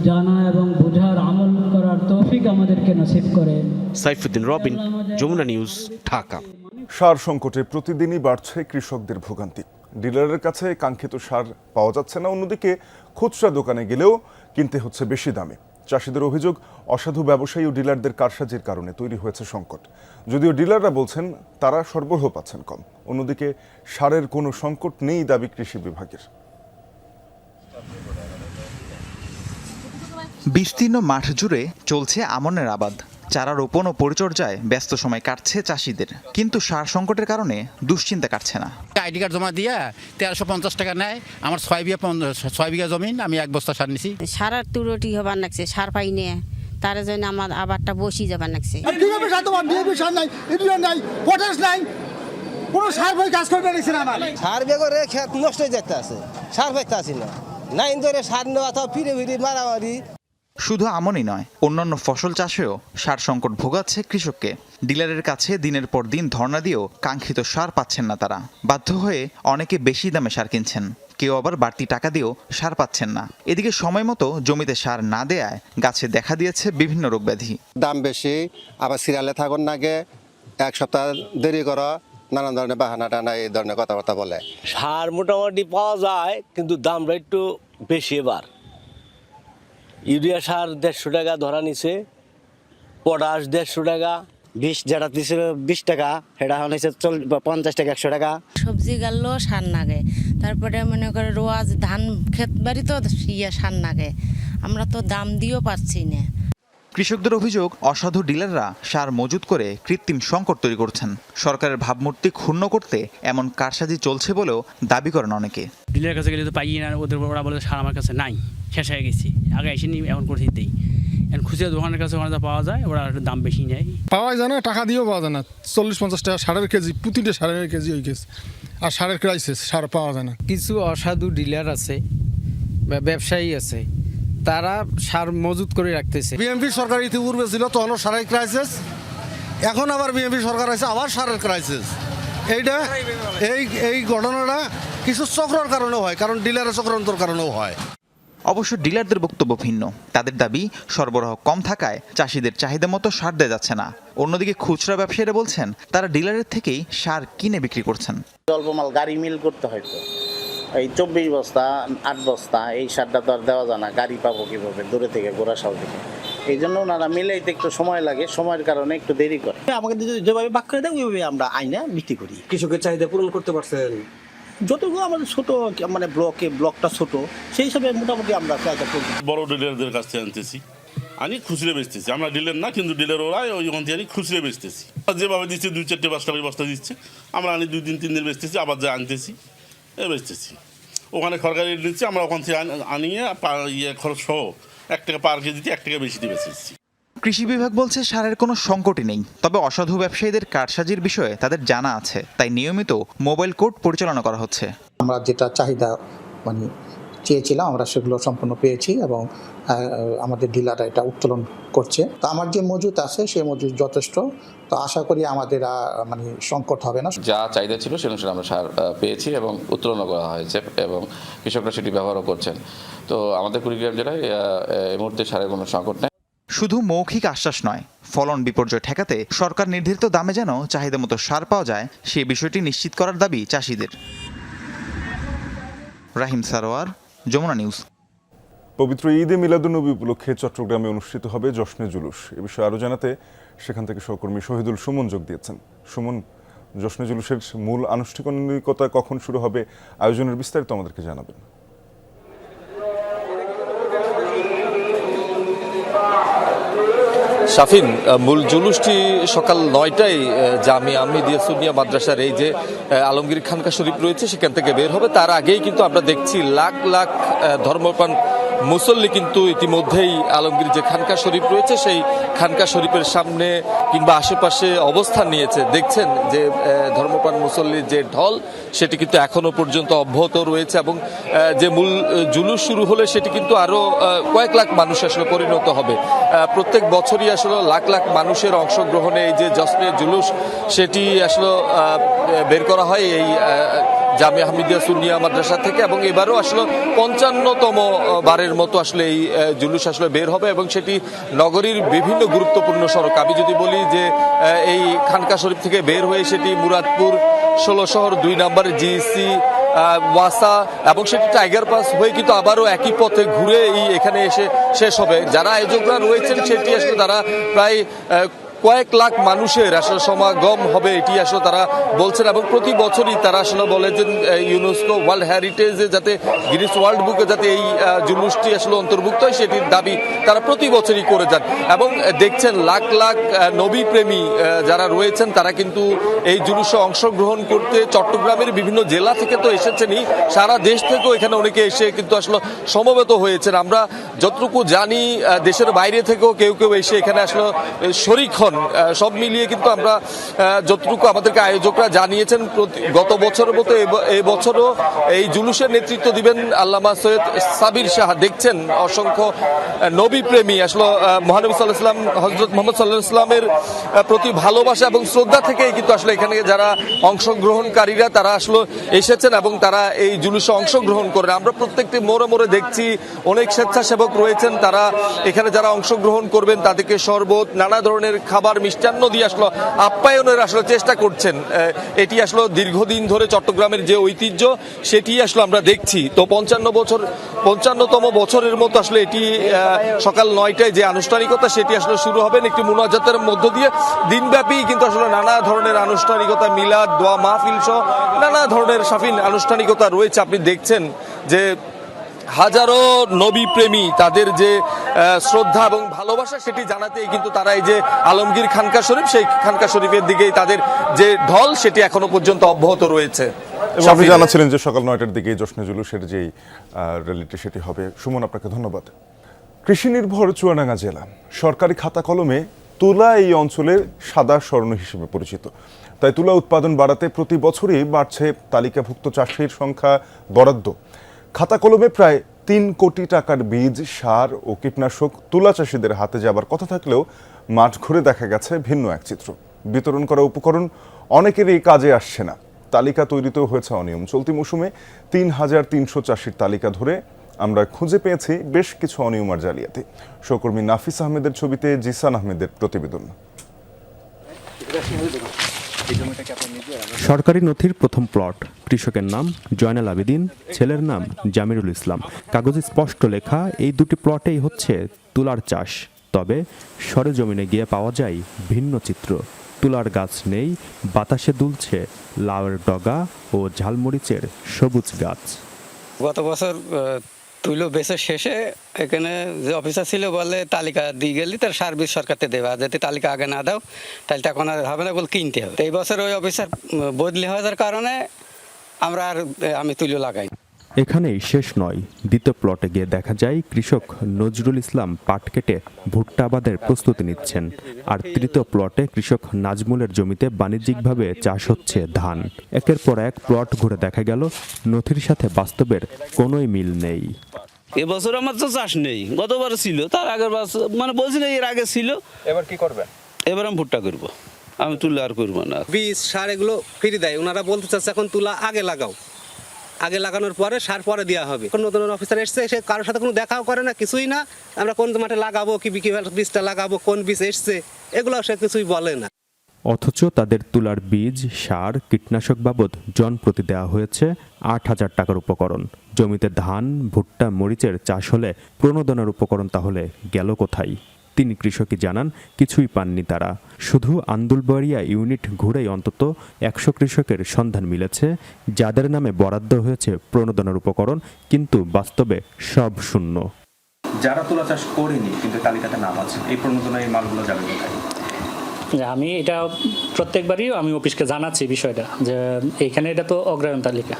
জানা এবং বোঝার আমল করার তৌফিক আমাদেরকে নসিব করেন। সাইফুদ্দিন রবিন, যমুনা নিউজ, ঢাকা। সার সংকটে প্রতিদিনই বাড়ছে কৃষকদের ভোগান্তি। ডিলারের কাছে কাঙ্ক্ষিত সার পাওয়া যাচ্ছে না, অন্যদিকে খুচরা দোকানে গেলেও কিনতে হচ্ছে বেশি দামে। চাষিদের অভিযোগ, অসাধু ব্যবসায়ী ও ডিলারদের কারসাজির কারণে তৈরি হয়েছে সংকট। যদিও ডিলাররা বলছেন তারা সরবরাহ পাচ্ছেন কম। অন্যদিকে সারের কোনো সংকট নেই দাবি কৃষি বিভাগের। বিস্তীর্ণ মাঠ জুড়ে চলছে আমনের আবাদ। চারা রোপণ ও পরিচর্যায় ব্যস্ত সময় কাটছে চাষিদের, কিন্তু সার সংকটের কারণে দুশ্চিন্তা কাটছে না। আইডি কার্ড জমা দিয়ে 1350 টাকা নেয়। আমার 6 বিঘা জমিন, আমি 1 বস্তা সার নিছি। সারার তুরটি হবার লাগছে, সার পাই নিয়ে তার জন্য আমার আবারটা বসি যাবার লাগছে। সার বেগরে খেত নষ্ট হয়ে যেতে আছে, সার পাইতে আসি না, নাই ধরে সার নেওয়া তো ফিরে ফিরে মারামারি। শুধু আমনই নয়, অন্যান্য ফসল চাষেও সার সংকট ভোগাচ্ছে কৃষককে। ডিলারের কাছে দিনের পর দিন ধর্ণা দিয়েও কাঙ্ক্ষিত সার পাচ্ছেন না তারা। বাধ্য হয়ে অনেকে বেশি দামে সার কিনছেন। কেউ আবার বাড়তি টাকা দিয়েও সার পাচ্ছেন না। এদিকে সময় মতো জমিতে সার না দেয়ায় গাছে দেখা দিয়েছে বিভিন্ন রোগব্যাধি। দাম বেশি, আবার সিরিয়ালে থাকুন নাগে, এক সপ্তাহ দেরি করা, নানান ধরনের বাহানা টানা এই ধরনের কথাবার্তা বলে। সার মোটামুটি পাওয়া যায়, কিন্তু দামটা একটু বেশি। এবার ইউরিয়া সার 150 টাকা ধরা নিছে, পটাশ 150 টাকা, বিষ যেটা দিছিল 20 টাকা, সেটা হয়েছে 50 টাকা 100 টাকা। সবজি গাললেও সার নাগে, তারপরে মনে করে রোয়াজ ধান ক্ষেত বাড়ি তো সার নাগে, আমরা তো দাম দিয়েও পাচ্ছি না। কৃষকদের অভিযোগ, অসাধু ডিলাররা সার মজুত করে কৃত্রিম সংকট তৈরি করছেন। সরকারের ভাবমূর্তি ক্ষুণ্ণ করতে এমন কারসাজি চলছে বলেও দাবি করেন অনেকে। ডিলারের কাছে গেলে তো পাই না, ওরা বলে সার আমার কাছে নাই, শেষ হয়ে গেছি, আগে এসে নি, এখন করে দিই। এখন খুচরা দোকানের কাছে ওখানে পাওয়া যায়, ওরা দাম বেশি নেয়। পাওয়া যায় না, টাকা দিয়েও পাওয়া যায় না। 40-50 টাকা সারের কেজি, প্রতিটা সারের কেজি হয়ে গেছে। আর সারের ক্রাইসিস, সার পাওয়া যায় না। কিছু অসাধু ডিলার আছে বা ব্যবসায়ী আছে, তারা সার মজুত করে রাখতেছে। বিএনপি সরকার ইতিপূর্বে ছিল, তখনও সারের ক্রাইসিস, এখন আবার বিএনপি সরকার আছে, আবার সারের ক্রাইসিস। এই ঘটনাটা কিছু চক্রের কারণেও হয়, কারণ ডিলারের চক্রান্তর কারণেও হয়। অবশ্য ডিলারদের বক্তব্য ভিন্ন। তাদের দাবি, সরবরাহ কম থাকায় চাষিদের চাহিদা মতো সার দেওয়া যাচ্ছে না। অন্যদিকে খুচরা ব্যবসায়ীরা বলছেন, তারা ডিলারের থেকেই সার কিনে বিক্রি করছেন। অল্প মাল গাড়ি মিল করতে হয়তো, এই 24 বস্তা 8 বস্তা এই সারটা তো আর দেওয়া যায় না, গাড়ি পাবো কীভাবে দূরে থেকে, গোড়াশাল থেকে। এই জন্য ওনারা মিলাইতে একটু সময় লাগে, সময়ের কারণে একটু দেরি করে। আমাকে যেভাবে বাক করে দেয় ওইভাবে আমরা আইনা বিক্রি করি। কৃষকের চাহিদা পূরণ করতে পারছেন? যতগুলো আমাদের ছোট, মানে ব্লকটা ছোট, সেই হিসাবে মোটামুটি আমরা চাহিদা করি। বড় ডিলারদের কাছ থেকে আনতেছি, আমি খুচরে বেচতেছি। আমরা ডিলার না, কিন্তু ডিলার ওরা ওইখান থেকে খুচরে বেচতেছি। যেভাবে দিচ্ছে 2-4 5 টাকা বস্তা দিচ্ছে, আমরা আনি 2 দিন 3 দিন বেচতেছি, আবার যা আনতেছি বেচতেছি। ওখানে সরকারি রেট নিচ্ছে, আমরা ওখান থেকে আনিয়ে খরচ সহ 1 টাকা পার কেজিতে 1 টাকা বেশি দিয়ে বেচেছি। কৃষি বিভাগ বলছে সারের কোনো সংকটই নেই, তবে অসাধু ব্যবসায়ীদের কারসাজির বিষয়ে তাদের জানা আছে, তাই নিয়মিত মোবাইল কোর্ট পরিচালনা করা হচ্ছে। আমরা যেটা চাহিদা চেয়েছিলাম, আমরা সেগুলো সম্পূর্ণ পেয়েছি এবং আমাদের ডিলাররা এটা উত্তোলন করছে। তো আমার যে মজুত আছে সেই মজুত যথেষ্ট, তো আশা করি আমাদের সংকট হবে না। যা চাহিদা ছিল সে অনুসারে আমরা সার পেয়েছি এবং উত্তোলন করা হয়েছে এবং কৃষকরা সেটি ব্যবহারও করছেন। তো আমাদের কুড়িগ্রাম জেলায় এই মুহূর্তে সারের কোনো সংকট নেই। শুধু মৌখিক আশ্বাস নয়, ফলন বিপর্যয় ঠেকাতে সরকার নির্ধারিত দামে যেন চাহিদা মতো সার পাওয়া যায়, সেই বিষয়টি নিশ্চিত করার দাবি চাষিদের। রাহিম সারোয়ার, যমুনা নিউজ। পবিত্র ঈদে মিলাদুন্নবী উপলক্ষে চট্টগ্রামে অনুষ্ঠিত হবে জশ্নে জুলুস। এ বিষয়ে আরও জানাতে সেখান থেকে সহকর্মী শহীদুল সুমন যোগ দিয়েছেন। সুমন, জশ্নে জুলুসের মূল আনুষ্ঠানিকতা কখন শুরু হবে, আয়োজনের বিস্তারিত আমাদেরকে জানাবেন। শাফিন, মূল জুলুসটি সকাল 9টায় জামিয়া আহমেদিয়া সুন্নিয়া মাদ্রাসার এই যে আলমগীর খানকা শরীফ রয়েছে সেখান থেকে বের হবে। তার আগেই কিন্তু আমরা দেখছি লাখ লাখ ধর্মপ্রাণ মুসল্লি কিন্তু ইতিমধ্যেই আলমগীর যে খানকা শরীফ রয়েছে সেই খানকা শরীফের সামনে কিংবা আশেপাশে অবস্থান নিয়েছে। দেখছেন যে ধর্মপ্রাণ মুসল্লির যে ঢল সেটি কিন্তু এখনো পর্যন্ত অব্যাহত রয়েছে এবং যে মূল জুলুস শুরু হলে সেটি কিন্তু আরো কয়েক লাখ মানুষ আসলে পরিণত হবে। প্রত্যেক বছরই আসলে লাখ লাখ মানুষের অংশগ্রহণে এই যে জশ্নে জুলুস সেটি আসলে বের করা হয় এই জামিয়া আহমেদিয়া সুন্নিয়া মাদ্রাসা থেকে এবং এবারও আসলে 55তম বারের মতো আসলে এই জুলুস আসলে বের হবে এবং সেটি নগরীর বিভিন্ন গুরুত্বপূর্ণ সড়ক। আমি যদি বলি যে এই খানকা শরীফ থেকে বের হয়ে সেটি মুরাদপুর 16 শহর 2 নম্বর জিসি ওয়াসা এবং সেটি টাইগার পাস হয়ে কিন্তু আবারও একই পথে ঘুরে এখানে এসে শেষ হবে। যারা আয়োজকরা রয়েছেন সেটি আসলে তারা প্রায় কয়েক লাখ মানুষের আসলে সমাগম হবে এটি আসলে তারা বলছেন এবং প্রতি বছরই তারা আসলে বলে যে ইউনেস্কো ওয়ার্ল্ড হেরিটেজে যাতে গিনেস ওয়ার্ল্ড বুকে যাতে এই জুলুসটি আসলে অন্তর্ভুক্ত হয় সেটির দাবি তারা প্রতি বছরই করে যান এবং দেখছেন লাখ লাখ নবী প্রেমী যারা রয়েছেন তারা কিন্তু এই জুলুসে অংশগ্রহণ করতে চট্টগ্রামের বিভিন্ন জেলা থেকে তো এসেছেনই, সারা দেশ থেকেও এখানে অনেকে এসে কিন্তু আসলে সমবেত হয়েছেন। আমরা যতটুকু জানি দেশের বাইরে থেকেও কেউ কেউ এসে এখানে আসলে শরিক হন প্রশিক্ষণ সব মিলিয়ে কিন্তু আমরা যতটুকু আমাদেরকে আয়োজকরা জানিয়েছেন গত বছরের মতো এই বছরও এই জুলুসের নেতৃত্ব দিবেন আল্লামা সৈয়দ সাবির শাহ। দেখছেন অসংখ্য নবী প্রেমী আসলে মহানবী সাল্লাল্লাহু আলাইহি ওয়াসাল্লাম হযরত মুহাম্মদ সাল্লাল্লাহু আলাইহি ওয়াসাল্লামের প্রতি ভালোবাসা এবং শ্রদ্ধা থেকেই কিন্তু আসলে এখানে যারা অংশগ্রহণকারীরা তারা আসলে এসেছেন এবং তারা এই জুলুসে অংশগ্রহণ করেন। আমরা প্রত্যেকটি মোড়ে মোড়ে দেখছি অনেক স্বেচ্ছাসেবক রয়েছেন, তারা এখানে যারা অংশগ্রহণ করবেন তাদেরকে শরবত, নানা ধরনের খাবার, মিষ্টান্ন দিয়ে আসলে আপ্যায়নের আসলে চেষ্টা করছেন। এটি আসলে দীর্ঘদিন ধরে চট্টগ্রামের যে ঐতিহ্য সেটি আসলে আমরা দেখছি। তো 55তম বছরের মতো আসলে এটি সকাল 9টায় যে আনুষ্ঠানিকতা সেটি আসলে শুরু হবেন একটি মুনাজাতের মধ্য দিয়ে। দিনব্যাপী কিন্তু আসলে নানা ধরনের আনুষ্ঠানিকতা, মিলাদ, দোয়া মাহফিল সহ নানা ধরনের সাফিন আনুষ্ঠানিকতা রয়েছে। আপনি দেখছেন যে হাজারো নবী প্রেমী তাদের যে শ্রদ্ধা এবং ভালোবাসা সেটি জানাতেই কিন্তু তারা এই যে আলমগীর খানকা শরীফ, সেই খানকা শরীফের দিকেই তাদের যে ঢল সেটি এখনো পর্যন্ত অব্যাহত রয়েছে। আপনি জানাচ্ছিলেন যে সকাল 9টার দিকে জশ্নে জুলুসের যেই র্যালিটি সেটি হবে। সুমন, আপনাকে ধন্যবাদ। কৃষি নির্ভর চুয়াডাঙ্গা জেলা সরকারি খাতা কলমে তুলা এই অঞ্চলের সাদা স্বর্ণ হিসেবে পরিচিত। তাই তুলা উৎপাদন বাড়াতে প্রতি বছরই বাড়ছে তালিকাভুক্ত চাষির সংখ্যা বরাদ্দ। খাতা কলমে প্রায় 3 কোটি টাকার বীজ, সার ও কীটনাশক তুলা চাষিদের হাতে যাবার কথা থাকলেও মাঠ ঘুরে দেখা গেছে ভিন্ন এক চিত্র। বিতরণ করা উপকরণ অনেকেরই কাজে আসছে না। তালিকা তৈরিতেও হয়েছে অনিয়ম। চলতি মৌসুমে 3,300 চাষির তালিকা ধরে আমরা খুঁজে পেয়েছি বেশ কিছু অনিয়ম আর জালিয়াতি। সহকর্মী নাফিস আহমেদের ছবিতে জিসান আহমেদের প্রতিবেদন। সরকারি নথির প্রথম প্লট, কৃষকের নাম জয়নাল আবেদিন, ছেলের নাম জামিরুল ইসলাম। কাগজে স্পষ্ট লেখা এই দুটি প্লটেই হচ্ছে তুলার চাষ। তবে সরেজমিনে গিয়ে পাওয়া যায় ভিন্ন চিত্র। তুলার গাছ নেই, বাতাসে দুলছে লাউয়ের ডগা ও ঝালমরিচের সবুজ গাছ। গত বছর তুলো বেচের শেষে এখানে যে অফিসার ছিল বলে তালিকা দিয়ে গেলি তার সার্ভিস সরকারতে দেবে, আর যদি তালিকা আগে না দাও তাহলে তখন আর হবে না, বলে কিনতে হবে। এই বছর ওই অফিসার বদলি হয়ে যাওয়ার কারণে আমি তুলো লাগাই। এখানেই শেষ নয়, দ্বিতীয় প্লটে গিয়ে দেখা যায় কৃষক নজরুল ইসলাম পাট কেটে ভুট্টা আবাদের প্রস্তুতি নিচ্ছেন। আর তৃতীয় প্লটে কৃষক নাজমুলের জমিতে বাণিজ্যিকভাবে চাষ হচ্ছে ধান। একের পর এক প্লট ঘুরে দেখা গেল নথির সাথে বাস্তবের কোনোই মিল নেই। এবছর আমার তো চাষ নেই, গতবার ছিল, তার আগের বছর মানে বলছি না এর আগে ছিল। এবার কি করবেন? এবার আমি ভুট্টা করব, আমি তুলা আর করবো না। বীজ সার এগুলো ফ্রি দেয়, ওনারা বলতে চাচ্ছে এখন তুলা আগে লাগাও, আগে লাগানোর পরে সার পরে দেওয়া হবে। নতুন অফিসার এসছে, সে কারোর সাথে কোনো দেখাও করে না, কিছুই না। আমরা কোন মাঠে লাগাবো, কি বীজটা লাগাবো, কোন বীজ এসছে, এগুলো সে কিছুই বলে না। অথচ তাদের তুলার বীজ, সার, কীটনাশক বাবদ জন প্রতি দেওয়া হয়েছে 8,000 টাকার উপকরণ। জমিতে ধান, ভুট্টা, মরিচের চাষ হলে প্রণোদনার উপকরণ তাহলে গেল কোথায়? তিনি কৃষকই জানান কিছুই পাননি তারা। শুধু আন্দুলবাড়িয়া ইউনিট ঘুরেই অন্তত 100 কৃষকের সন্ধান মিলেছে যাদের নামে বরাদ্দ হয়েছে প্রণোদনার উপকরণ, কিন্তু বাস্তবে সব শূন্য। যারা তুলা চাষ করেনি কিন্তু তালিকাতে নাম আছে, এই প্রণোদনা এই মালগুলো যাবে কোথায়? আমি এটা প্রত্যেকবারই আমি অফিসকে জানাচ্ছি বিষয়টা, যে এইখানে এটা তো অগ্রায়ণ তালিকা,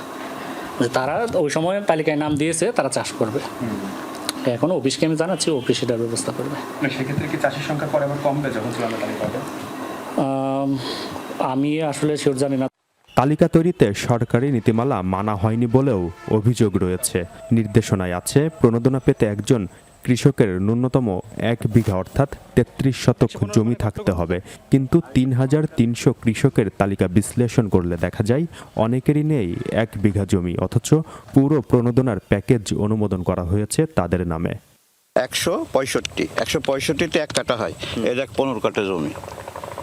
যে তারা ওই সময় তালিকায় নাম দিয়েছে, তারা চাষ করবে। এখন অফিসকে আমি জানাচ্ছি, অফিস এটার ব্যবস্থা করবে। সেক্ষেত্রে কি চাষির সংখ্যা পরে আবার কমবে যখন তুলা তালিকা হবে? আমি আসলে শিওর জানি না। তালিকা তৈরিতে সরকারি নীতিমালা মানা হয়নি বলেও অভিযোগ রয়েছে। নির্দেশনায় আছে প্রণোদনা পেতে একজন কৃষকের ন্যূনতম 1 বিঘা অর্থাৎ 33 শতক জমি থাকতে হবে। কিন্তু 3,300 কৃষকের তালিকা বিশ্লেষণ করলে দেখা যায় অনেকেরই নেই 1 বিঘা জমি, অথচ পুরো প্রণোদনার প্যাকেজ অনুমোদন করা হয়েছে তাদের নামে। 165তে 1 কাটা হয়, এটা 15 কাটা জমি।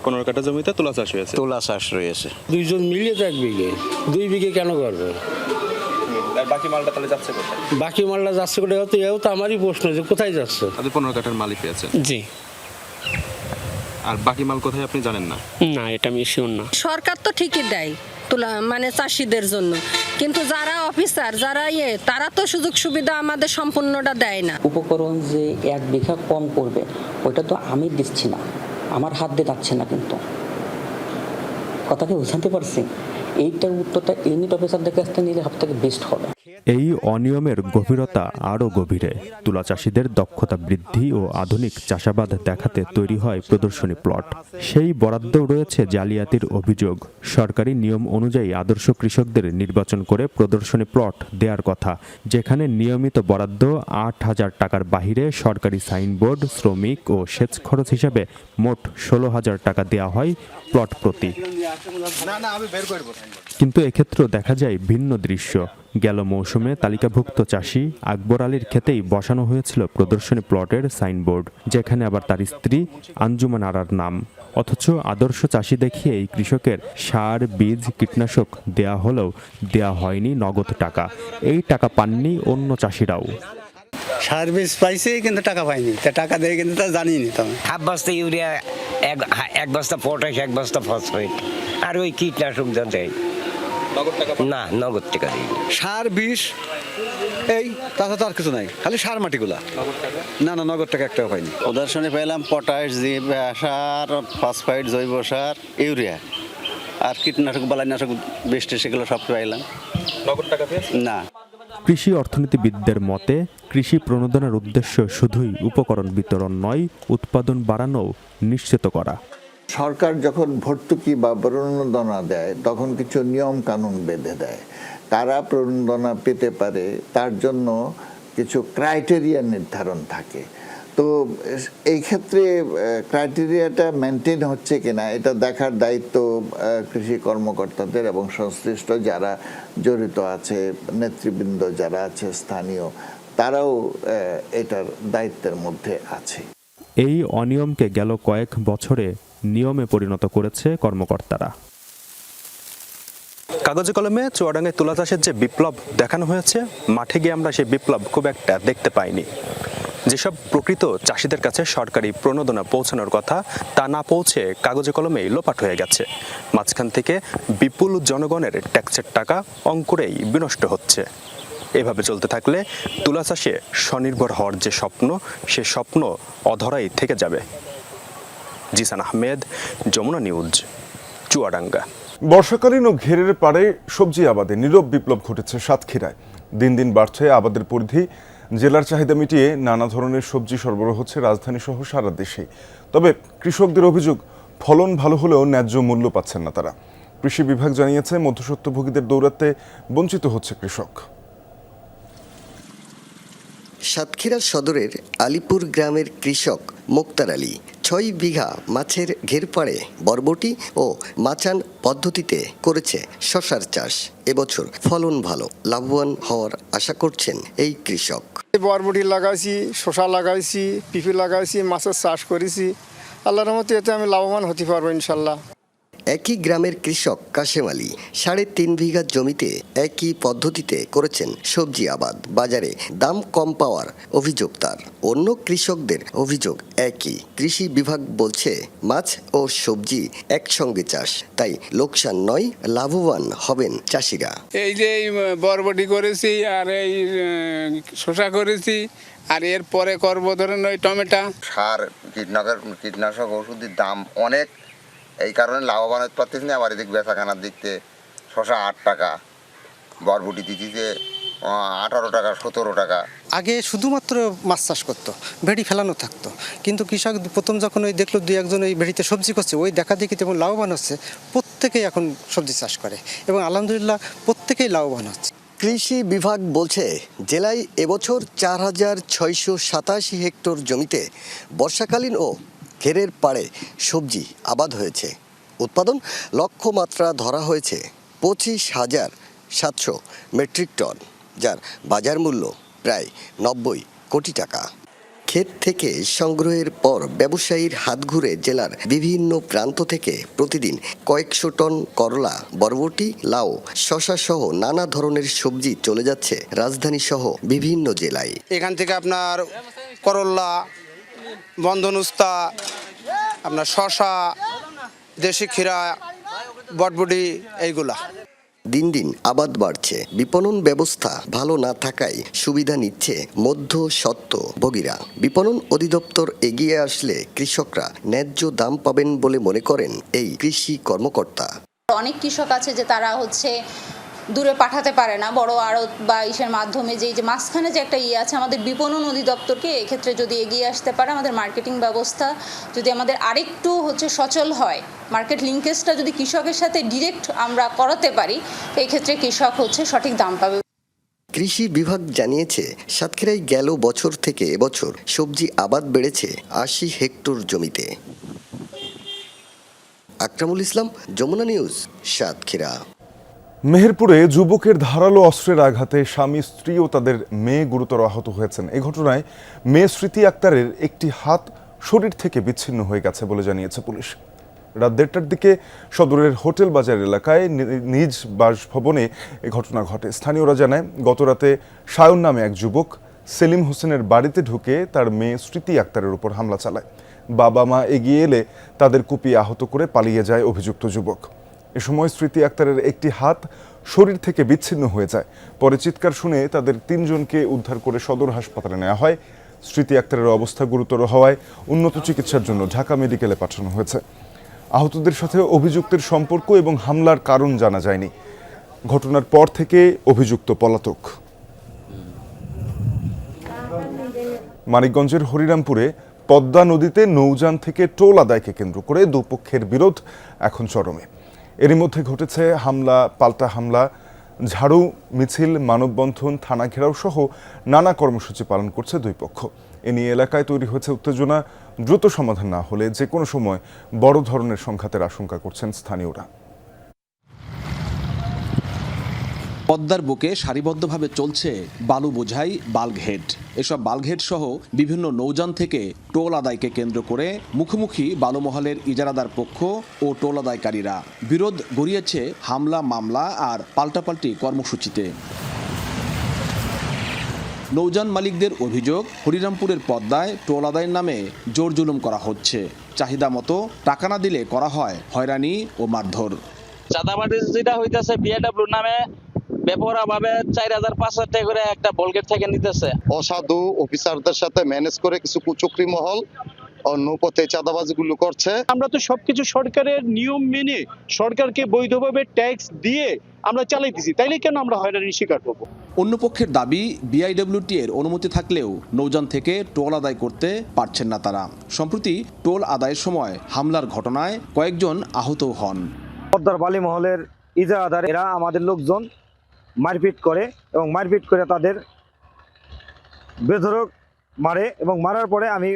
15 কাটা জমিতে তুলা চাষ হয়েছে। তুলা চাষ রয়েছে 2 জন মিলিয়ে তো 1 বিঘে, 2 বিঘে কেন করবে? আর বাকি মালটা তাহলে যাচ্ছে কোথায়? বাকি মালটা যাচ্ছে কোথায়? এও তো আমারই প্রশ্ন, যে কোথায় যাচ্ছে? আপনি 15 কাঠার মালিক পেয়েছেন? জি। আর বাকি মাল কোথায় আপনি জানেন না? না, এটা আমি শিওর না। সরকার তো ঠিকই দেয় তুলা মানে চাষিদের জন্য, কিন্তু যারা অফিসার, যারা তারা তো সুযোগ সুবিধা আমাদের সম্পূর্ণটা দেয় না। উপকরণ যে 1 বিঘা কম করবে ওইটা তো আমি দিচ্ছি না, আমার হাত দিয়ে যাচ্ছে না। কিন্তু কথাকে বোঝাতে পারছি, এইটার উত্তরটা ইউনিট অফিসারদের কাছ থেকে নিলে সব থেকে বেস্ট হবে। এই অনিয়মের গভীরতা আরও গভীরে। তুলা চাষিদের দক্ষতা বৃদ্ধি ও আধুনিক চাষাবাদ দেখাতে তৈরি হয় প্রদর্শনী প্লট। সেই বরাদ্দেও রয়েছে জালিয়াতির অভিযোগ। সরকারি নিয়ম অনুযায়ী আদর্শ কৃষকদের নির্বাচন করে প্রদর্শনী প্লট দেওয়ার কথা, যেখানে নিয়মিত বরাদ্দ ৮,০০০ টাকার বাহিরে সরকারি সাইনবোর্ড, শ্রমিক ও সেচ খরচ হিসাবে মোট ১৬,০০০ টাকা দেওয়া হয় প্লট প্রতি। কিন্তু এক্ষেত্রেও দেখা যায় ভিন্ন দৃশ্য। গেল মৌসুমে তালিকাভুক্ত চাষি আকবর আলীর ক্ষেতেই বসানো হয়েছিল প্রদর্শনী প্লটের সাইনবোর্ড, যেখানে আবার তার স্ত্রী আঞ্জুমান আরার নাম। অথচ আদর্শ চাষি দেখিয়ে এই কৃষকের সার, বীজ, কীটনাশক দেয়া হলেও দেয়া হয়নি নগদ টাকা। এই টাকা পাননি অন্য চাষিরাও। সার বীজ পাইছে কিন্তু টাকা পাইনি, তা টাকা দেয় কিন্তু তা জানিনি। তো হাফ বস্তা ইউরিয়া, এক বস্তা পটাশ, এক বস্তা ফসফেট, আর ওই কীটনাশক যা দেয় না, নগদ টাকা দিই। সার বিষ এই তাছাড়া তো আর কিছু নাই, খালি সার মাটিগুলা। না না, নগদ টাকা একটাও পাইনি। প্রদর্শনী পেলাম পটাশ, সার, ফসফেট, জৈব সার, ইউরিয়া আর কীটনাশক, বালাইনাশক, বৃষ্টি, সেগুলো সব পাইলাম। নগদ টাকা না। কৃষি অর্থনীতিবিদদের মতে কৃষি প্রণোদনার উদ্দেশ্য শুধুই উপকরণ বিতরণ নয়, উৎপাদন বাড়ানোও নিশ্চিত করা। সরকার যখন ভর্তুকি বা প্রণোদনা দেয় তখন কিছু নিয়ম কানুন বেঁধে দেয়। কারা প্রণোদনা পেতে পারে তার জন্য কিছু ক্রাইটেরিয়া নির্ধারণ থাকে। তো এই ক্ষেত্রে ক্রাইটেরিয়াটা মেনটেন হচ্ছে কিনা এটা দেখার দায়িত্ব কৃষি কর্মকর্তাদের এবং সংশ্লিষ্ট যারা জড়িত আছে, নেতৃবৃন্দ যারা আছে স্থানীয়, তারাও এটার দায়িত্বের মধ্যে আছে। এই অনিয়মকে গেল কয়েক বছরে নিয়মে পরিণত করেছে কর্মকর্তারা। কাগজে কলমে চুয়াডাঙ্গায় তুলা চাষের যে বিপ্লব দেখানো হয়েছে, মাঠে গিয়ে আমরা সেই বিপ্লব খুব একটা দেখতে পাইনি। যেসব প্রকৃত চাষিদের কাছে সরকারি প্রণোদনা পৌঁছানোর কথা, তা না পৌঁছে কাগজে কলমেই লোপাট হয়ে গেছে। মাঝখান থেকে বিপুল জনগণের ট্যাক্সের টাকা অঙ্কুরেই বিনষ্ট হচ্ছে। এভাবে চলতে থাকলে তুলা চাষে স্বনির্ভর হওয়ার যে স্বপ্ন, সে স্বপ্ন অধরাই থেকে যাবে। জিসান আহমেদ, যমুনা নিউজ, চুয়াডাঙ্গা। বর্ষাকালীন ও ঘেরের পাড়ে সবজি আবাদে নীরব বিপ্লব ঘটেছে সাতক্ষীরায়। দিন দিন বাড়ছে আবাদের পরিধি। জেলার চাহিদা মিটিয়ে নানা ধরনের সবজি সরবরাহ হচ্ছে রাজধানী সহ সারা দেশে। তবে কৃষকদের অভিযোগ, ফলন ভালো হলেও ন্যায্য মূল্য পাচ্ছেন না তারা। কৃষি বিভাগ জানিয়েছে মধ্যস্বত্বভোগীদের দৌরাত্ম্যে বঞ্চিত হচ্ছে কৃষক। সাতক্ষীরা সদরের আলিপুর গ্রামের কৃষক মোক্তার আলী ৬ বিঘা মাছের ঘেরপাড়ে বরবটি ও মাচান পদ্ধতিতে করেছে শশার চাষ। এবছর ফলন ভালো, লাভবান হওয়ার আশা করছেন এই কৃষক। বরবটি লাগাইছি, শশা লাগাইছি, পিপি লাগাইছি, মাছের চাষ করেছি। আল্লাহর রহমতে এতে আমি লাভবান হতে পারবো ইনশাল্লাহ। একই গ্রামের কৃষক কাশেম আলী ৩.৫ বিঘা জমিতে একই পদ্ধতিতে করেছেন সবজি আবাদ। বাজারে দাম কম পাওয়ার অভিযোগ তার। অন্য কৃষকদের অভিযোগ একই। কৃষি বিভাগ বলছে মাছ ও সবজি একসঙ্গে চাষ, তাই লোকসান নয়, লাভবান হবেন চাষিরা। এই যে বরবটি করেছি আর এই শসা করেছি, আর এর পরে করবো ধরেন ওই টমেটো। সার, কীটনাশক ওষুধের দাম অনেক, এই কারণে লাভবান হতে পারতেছি না। আবার এদিক বেচাকেনার দিকতে শশা ৮ টাকা, বরবটি দিচ্ছে ১৮ টাকা, ১৭ টাকা। আগে শুধুমাত্র মাছ চাষ করতো, ভেড়ি ফেলানো থাকতো, কিন্তু কৃষক প্রথম যখন ওই দেখলো ২-১ ওই ভেড়িতে সবজি করছে, ওই দেখা দেখি তেমন লাভবান হচ্ছে। প্রত্যেকেই এখন সবজি চাষ করে এবং আলহামদুলিল্লাহ প্রত্যেকেই লাভবান হচ্ছে। কৃষি বিভাগ বলছে জেলায় এবছর ৪,৬৮৭ হেক্টর জমিতে বর্ষাকালীন ও ঘেরের পাড়ে সবজি আবাদ হয়েছে। উৎপাদন লক্ষ্যমাত্রা ধরা হয়েছে ২৫,৭০০ মেট্রিক টন, যার বাজার মূল্য প্রায় ৯০ কোটি টাকা। ক্ষেত থেকে সংগ্রহের পর ব্যবসায়ীর হাত ঘুরে জেলার বিভিন্ন প্রান্ত থেকে প্রতিদিন কয়েকশো টন করলা, বরবটি, লাউ, শশা সহ নানা ধরনের সবজি চলে যাচ্ছে রাজধানী সহ বিভিন্ন জেলায়। এখান থেকে আপনার করলা, বন্ধন উস্তা, আপনার শশা, দেশি ক্ষীরা, বটবটি, এইগুলা। দিন দিন আবাদ বাড়ছে, বিপণন ব্যবস্থা ভালো না থাকায় সুবিধা নিচ্ছে মধ্যস্বত্বভোগীরা। বিপণন অধিদপ্তর এগিয়ে আসলে কৃষকরা ন্যায্য দাম পাবেন বলে মনে করেন এই কৃষি কর্মকর্তা। অনেক কৃষক আছে যে তারা দূরে পাঠাতে পারে না বড় আড়ত বা ইসের মাধ্যমে, যে মাঝখানে যে একটা আছে, আমাদের বিপণন অধিদপ্তরকে এক্ষেত্রে যদি এগিয়ে আসতে পারে, আমাদের মার্কেটিং ব্যবস্থা যদি আমাদের আরেকটু সচল হয়, মার্কেট লিঙ্কেজটা যদি কৃষকের সাথে ডিরেক্ট আমরা করাতে পারি, এই ক্ষেত্রে কৃষক সঠিক দাম পাবে। কৃষি বিভাগ জানিয়েছে সাতক্ষীরায় গেল বছর থেকে এবছর সবজি আবাদ বেড়েছে ৮০ হেক্টর জমিতে। আকরামুল ইসলাম, যমুনা নিউজ, সাতক্ষীরা। মেহেরপুরে যুবকের ধারালো অস্ত্রের আঘাতে স্বামী, স্ত্রী ও তাদের মেয়ে গুরুতর আহত হয়েছেন। এই ঘটনায় মেয়ে স্মৃতি আক্তারের একটি হাত শরীর থেকে বিচ্ছিন্ন হয়ে গেছে বলে জানিয়েছে পুলিশ। রাত ১:৩০টার দিকে সদরের হোটেল বাজার এলাকায় নিজ বাসভবনে এ ঘটনা ঘটে। স্থানীয়রা জানায়, গতরাতে সায়ন নামে এক যুবক সেলিম হোসেনের বাড়িতে ঢুকে তার মেয়ে স্মৃতি আক্তারের উপর হামলা চালায়। বাবা মা এগিয়ে এলে তাদের কুপিয়ে আহত করে পালিয়ে যায় অভিযুক্ত যুবক। এ সময় স্মৃতি আক্তারের একটি হাত শরীর থেকে বিচ্ছিন্ন হয়ে যায়। পরে চিৎকার শুনে তাদের ৩ জনকে উদ্ধার করে সদর হাসপাতালে নেওয়া হয়। স্মৃতি আক্তারের অবস্থা গুরুতর হওয়ায় উন্নত চিকিৎসার জন্য ঢাকা মেডিকেলে পাঠানো হয়েছে। আহতদের সাথে অভিযুক্তের সম্পর্ক এবং হামলার কারণ জানা যায়নি। ঘটনার পর থেকে অভিযুক্ত পলাতক। মানিকগঞ্জের হরিরামপুরে পদ্মা নদীতে নৌযান থেকে টোল আদায়কে কেন্দ্র করে দুপক্ষের বিরোধ এখন চরমে। এরই মধ্যে ঘটেছে হামলা, পাল্টা হামলা, ঝাড়ু মিছিল, মানববন্ধন, থানা ঘেরাও সহ নানা কর্মসূচি পালন করছে দুই পক্ষ। এ নিয়ে এলাকায় তৈরি হয়েছে উত্তেজনা। দ্রুত সমাধান না হলে যে কোনো সময় বড় ধরনের সংঘাতের আশঙ্কা করছেন স্থানীয়রা। পদ্মার বুকে সারিবদ্ধভাবে চলছে বালু বোঝাই বাল্কহেড। এসব বাল্কহেড সহ বিভিন্ন নৌযান থেকে টোল আদায়কে কেন্দ্র করে মুখোমুখি বালুমহলের ইজারাদার পক্ষ ও টোল আদায়কারীরা। বিরোধ গড়িয়েছে হামলা, মামলা আর পাল্টাপাল্টি কর্মসূচিতে। নৌযান মালিকদের অভিযোগ, হরিরামপুরের পদ্মায় টোল আদায়ের নামে জোর জুলুম করা হচ্ছে। চাহিদা মতো টাকা না দিলে করা হয় হয়রানি ও মারধর। চাঁদাবাজি যেটা হইতেছে বিএডব্লিউ নামে বেপরোয়াভাবে ৪,০০০-৫,০০০ টাকা করে একটা বলগেট থেকে নিতেছে। অসাধু অফিসারদের সাথে ম্যানেজ করে কিছু কুচক্রী মহল নৌপথে চাঁদাবাজিগুলো করছে। আমরা তো সবকিছু সরকারের নিয়ম মেনে সরকারকে বৈধভাবে ট্যাক্স দিয়ে আমরা চালাইতেছি, তাইলে কেন আমরা হয়রানির শিকার হব? অন্য পক্ষের দাবি, বিআইডব্লিউটি এর অনুমতি থাকলেও নৌযান থেকে টোল আদায় করতে পারছেন না তারা। সম্প্রতি টোল আদায়ের সময় হামলার ঘটনায় কয়েকজন আহত হন। পদ্মার বালি মহলের ইজারাদার এরা আমাদের লোকজন মারপিট করে এবং মারপিট করে তাদের বেধড়ক মারে এবং মারার পরে আমি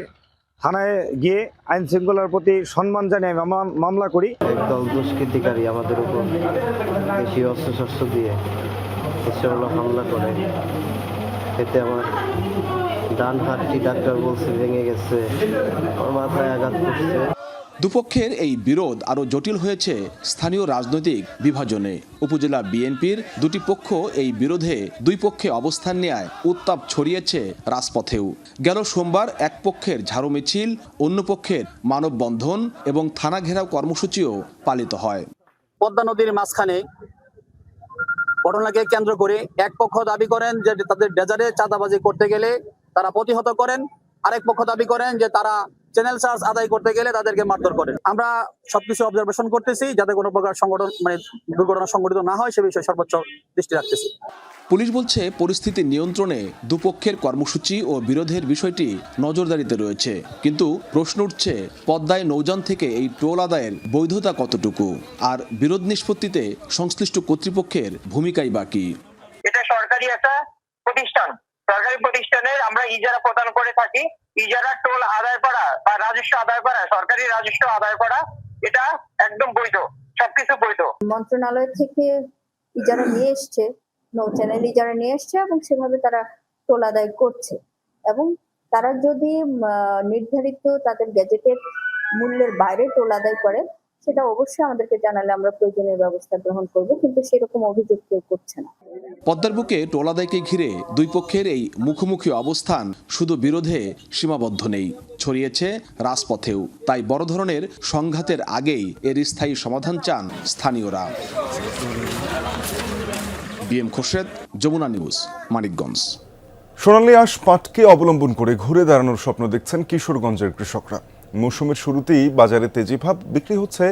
থানায় গিয়ে আইন শৃঙ্খলার প্রতি সম্মান জানিয়ে আমি মামলা করি। একদল দুষ্কৃতিকারী আমাদের উপর দেশীয় অস্ত্রশস্ত্র দিয়ে হামলা করে। এতে আমার ডান হাতটি ডাক্তার বলছে ভেঙে গেছে, আমার মাথায় আঘাত করছে। দুপক্ষের এই বিরোধ আরও জটিল হয়েছে স্থানীয় রাজনৈতিক বিভাজনে। উপজেলা বিএনপির দুটি পক্ষ এই বিরোধে দুই পক্ষে অবস্থান নেয় উত্তাপ ছড়িয়েছে রাজপথেও। গেল সোমবার এক পক্ষের ঝাড়ু মিছিল, অন্য পক্ষের মানববন্ধন এবং থানা ঘেরাও কর্মসূচিও পালিত হয়। পদ্মা নদীর মাঝখানে ঘটনাকে কেন্দ্র করে এক পক্ষ দাবি করেন যে তাদের ডেজারে চাঁদাবাজি করতে গেলে তারা প্রতিহত করেন, আরেক পক্ষ দাবি করেন যে তারা চ্যানেল চার্জ আদায় করতে গেলে তাদেরকে মারধর করেন। আমরা সবকিছু অবজারভেশন করতেছি যাতে কোনো প্রকার দুর্ঘটনা সংঘটিত না হয় সে বিষয়ে সর্বোচ্চ দৃষ্টি রাখতেছি। পুলিশ বলছে পরিস্থিতি নিয়ন্ত্রণে দুপক্ষের কর্মসূচি ও বিরোধের বিষয়টি নজরদারিতে রয়েছে। কিন্তু প্রশ্ন উঠছে, পদ্মায় নৌযান থেকে এই টোল আদায়ের বৈধতা কতটুকু, আর বিরোধ নিষ্পত্তিতে সংশ্লিষ্ট কর্তৃপক্ষের ভূমিকাই বাকি। এটা সরকারি একটা প্রতিষ্ঠান, সরকারি প্রতিষ্ঠানের আমরা ইজারা প্রদান করে থাকি। ইজারা টোল আদায় করা বা রাজস্ব আদায় করা, সরকারি রাজস্ব আদায় করা, এটা একদম বৈধ, সবকিছু বৈধ। মন্ত্রণালয় থেকে ইজারা নিয়ে এসছে, নৌ চ্যানেল ইজারা নিয়ে এসছে এবং সেভাবে তারা টোল আদায় করছে। এবং তারা যদি নির্ধারিত তাদের গ্যাজেটের মূল্যের বাইরে টোল আদায় করে সেটা অবশ্যই আমাদেরকে জানালে আমরা প্রয়োজনীয় ব্যবস্থা গ্রহণ করব, কিন্তু সেরকম অভিযোগ কেউ করছে না। পদ্মার বুকে টোল আদায়কে ঘিরে দুই পক্ষের এই মুখোমুখি অবস্থান শুধু বিরোধে সীমাবদ্ধ নেই, ছড়িয়েছে রাজপথেও। তাই বড় ধরনের সংঘাতের আগেই এর স্থায়ী সমাধান চান স্থানীয়রা। BM Khorshed, Jamuna news, Manikganj. সোনালী আঁশ পাটকে অবলম্বন করে ঘুরে দাঁড়ানোর স্বপ্ন দেখছেন কিশোরগঞ্জের কৃষকরা। মৌসুমের শুরুতেই বাজারে তেজি ভাব, বিক্রি হচ্ছে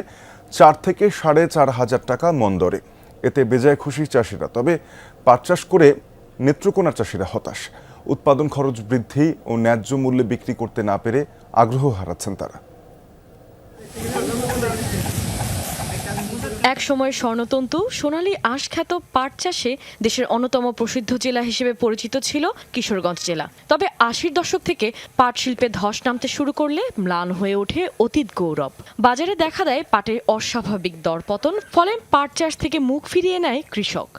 ৪ থেকে ৪,৫০০ টাকা মন দরে। এতে বেজায় খুশি চাষিরা। তবে পাট চাষ করে নেত্রকোনার চাষিরা হতাশ। উৎপাদন খরচ বৃদ্ধি ও ন্যায্য মূল্যে বিক্রি করতে না পেরে আগ্রহ হারাচ্ছেন তারা। এক সময় স্বর্ণতন্তু সোনালী আঁশ খ্যাত পাট চাষে দেশের অন্যতম প্রসিদ্ধ জেলা হিসেবে পরিচিত ছিল কিশোরগঞ্জ জেলা। তবে ৮০ দশক থেকে পাট শিল্পে ধস নামতে শুরু করলে ম্লান হয়ে ওঠে অতীত গৌরব। বাজারে দেখা দেয় পাটের অস্বাভাবিক দরপতন, ফলে পাট চাষ থেকে মুখ ফিরিয়ে নেয় কৃষক।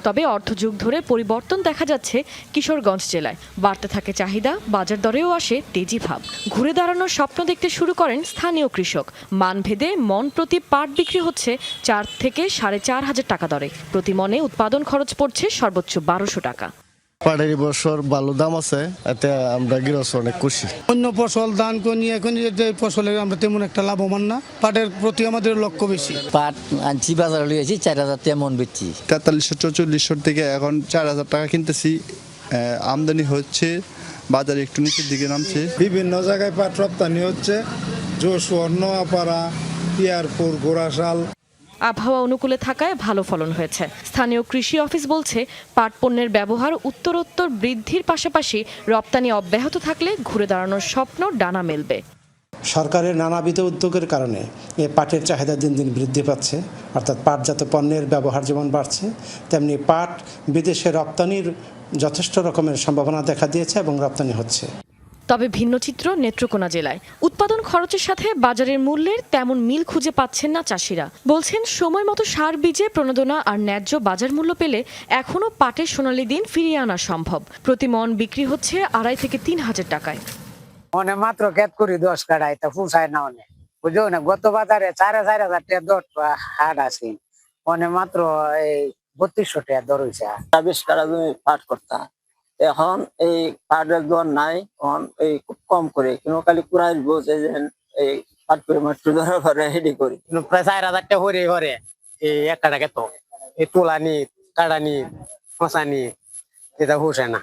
তবে অর্ধযুগ ধরে পরিবর্তন দেখা যাচ্ছে কিশোরগঞ্জ জেলায়। বাড়তে থাকে চাহিদা, বাজার দরেও আসে তেজি ভাব। ঘুরে দাঁড়ানোর স্বপ্ন দেখতে শুরু করেন স্থানীয় কৃষক। মানভেদে মন প্রতি পাট বিক্রি হচ্ছে ৪ থেকে ৪,৫০০ টাকা দরে। প্রতি মনে উৎপাদন খরচ পড়ছে সর্বোচ্চ ১২০০ টাকা। পাটের বছর ভালো দাম আছে, এতে আমরা গৃহস্থ অনেক খুশি। অন্য ফসল ধান কনি এখন ফসলে আমরা তেমন একটা লাভবান না, পাটের প্রতি আমাদের লক্ষ্য বেশি। পাট আনছি বাজারে লিয়েছি ৪,০০০ টাকা মন বেচছি। ৪৩০০-৪৪০০ থেকে এখন ৪,০০০ টাকা কিনতেছি। আমদানি হচ্ছে, বাজারে একটু নিচের দিকে নামছে। বিভিন্ন জায়গায় পাট রপ্তানি হচ্ছে, যশোর, নোয়াপাড়া, পিয়ারপুর, গোড়াশাল। আবহাওয়া অনুকূলে থাকায় ভালো ফলন হয়েছে। স্থানীয় কৃষি অফিস বলছে, পাট পণ্যের ব্যবহার উত্তরোত্তর বৃদ্ধির পাশাপাশি রপ্তানি অব্যাহত থাকলে ঘুরে দাঁড়ানোর স্বপ্ন ডানা মেলবে। সরকারের নানাবিধ উদ্যোগের কারণে এই পাটের চাহিদা দিন দিন বৃদ্ধি পাচ্ছে, অর্থাৎ পাটজাত পণ্যের ব্যবহার যেমন বাড়ছে, তেমনি পাট বিদেশে রপ্তানির যথেষ্ট রকমের সম্ভাবনা দেখা দিয়েছে এবং রপ্তানি হচ্ছে। তবে ভিন্ন চিত্র নেত্রকোনা জেলায়। উৎপাদন খরচের সাথে বাজারের মূল্যের তেমন মিল খুঁজে পাচ্ছেন না চাষিরা। বলছেন, সময় মতো সার, বীজে প্রণোদনা আর ন্যায্য বাজার মূল্য পেলে এখনও পাটের সোনালী দিন ফিরিয়ে আনা সম্ভব। প্রতি মন বিক্রি হচ্ছে ২,৫০০ থেকে ৩,০০০ টাকায়। মনে মাত্র ক্যাত করি 10 কাটাই তা ফুসায় না অনেক বুঝো না। গত বাজারে ৪,৫০০ টাকা দর হাট আছে, মনে মাত্র এই ৩২০০ টাকা দর হয়েছে। ২৬ কাটা জমি পাট করতাম, এখন এই পাটের দর নাই, এখন এই খুব কম করে কোনো কালি কুড়াই বসে এই পাট করে মাত্র ধরা করে হেডি করি। প্রায় ৪,০০০ টাকা হরে হরে এই এক কাটা খেত, এই তোলা নি, কাটা নি, ফসা নি, এটা হুসে না।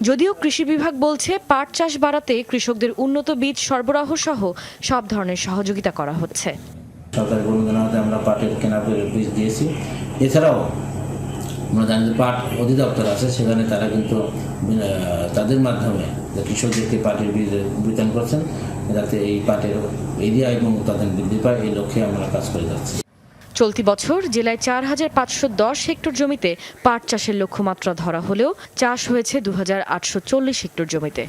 যদিও কৃষি বিভাগ বলছে, পাট চাষ বাড়াতে কৃষকদের উন্নত বীজ সরবরাহ সহ সব ধরনের সহযোগিতা করা হচ্ছে। সরকারি প্রণোদনাতে আমরা পাটের কেনা বীজ দিয়েছি। এছাড়াও আমরা জানি যে পাট অধিদপ্তর আছে, সেখানে তারা কিন্তু তাদের মাধ্যমে কৃষকদেরকে পাটের বীজ বিতরণ করছেন, যাতে এই পাটের এরিয়া এবং উৎপাদন বৃদ্ধি পায়, এই লক্ষ্যে আমরা কাজ করে যাচ্ছি। চলতি বছর জেলায় ৪,৫১০ হেক্টর জমিতে পাট চাষের লক্ষ্যমাত্রা ধরা হলেও চাষ হয়েছে ২,৮৪০ হেক্টর জমিতে।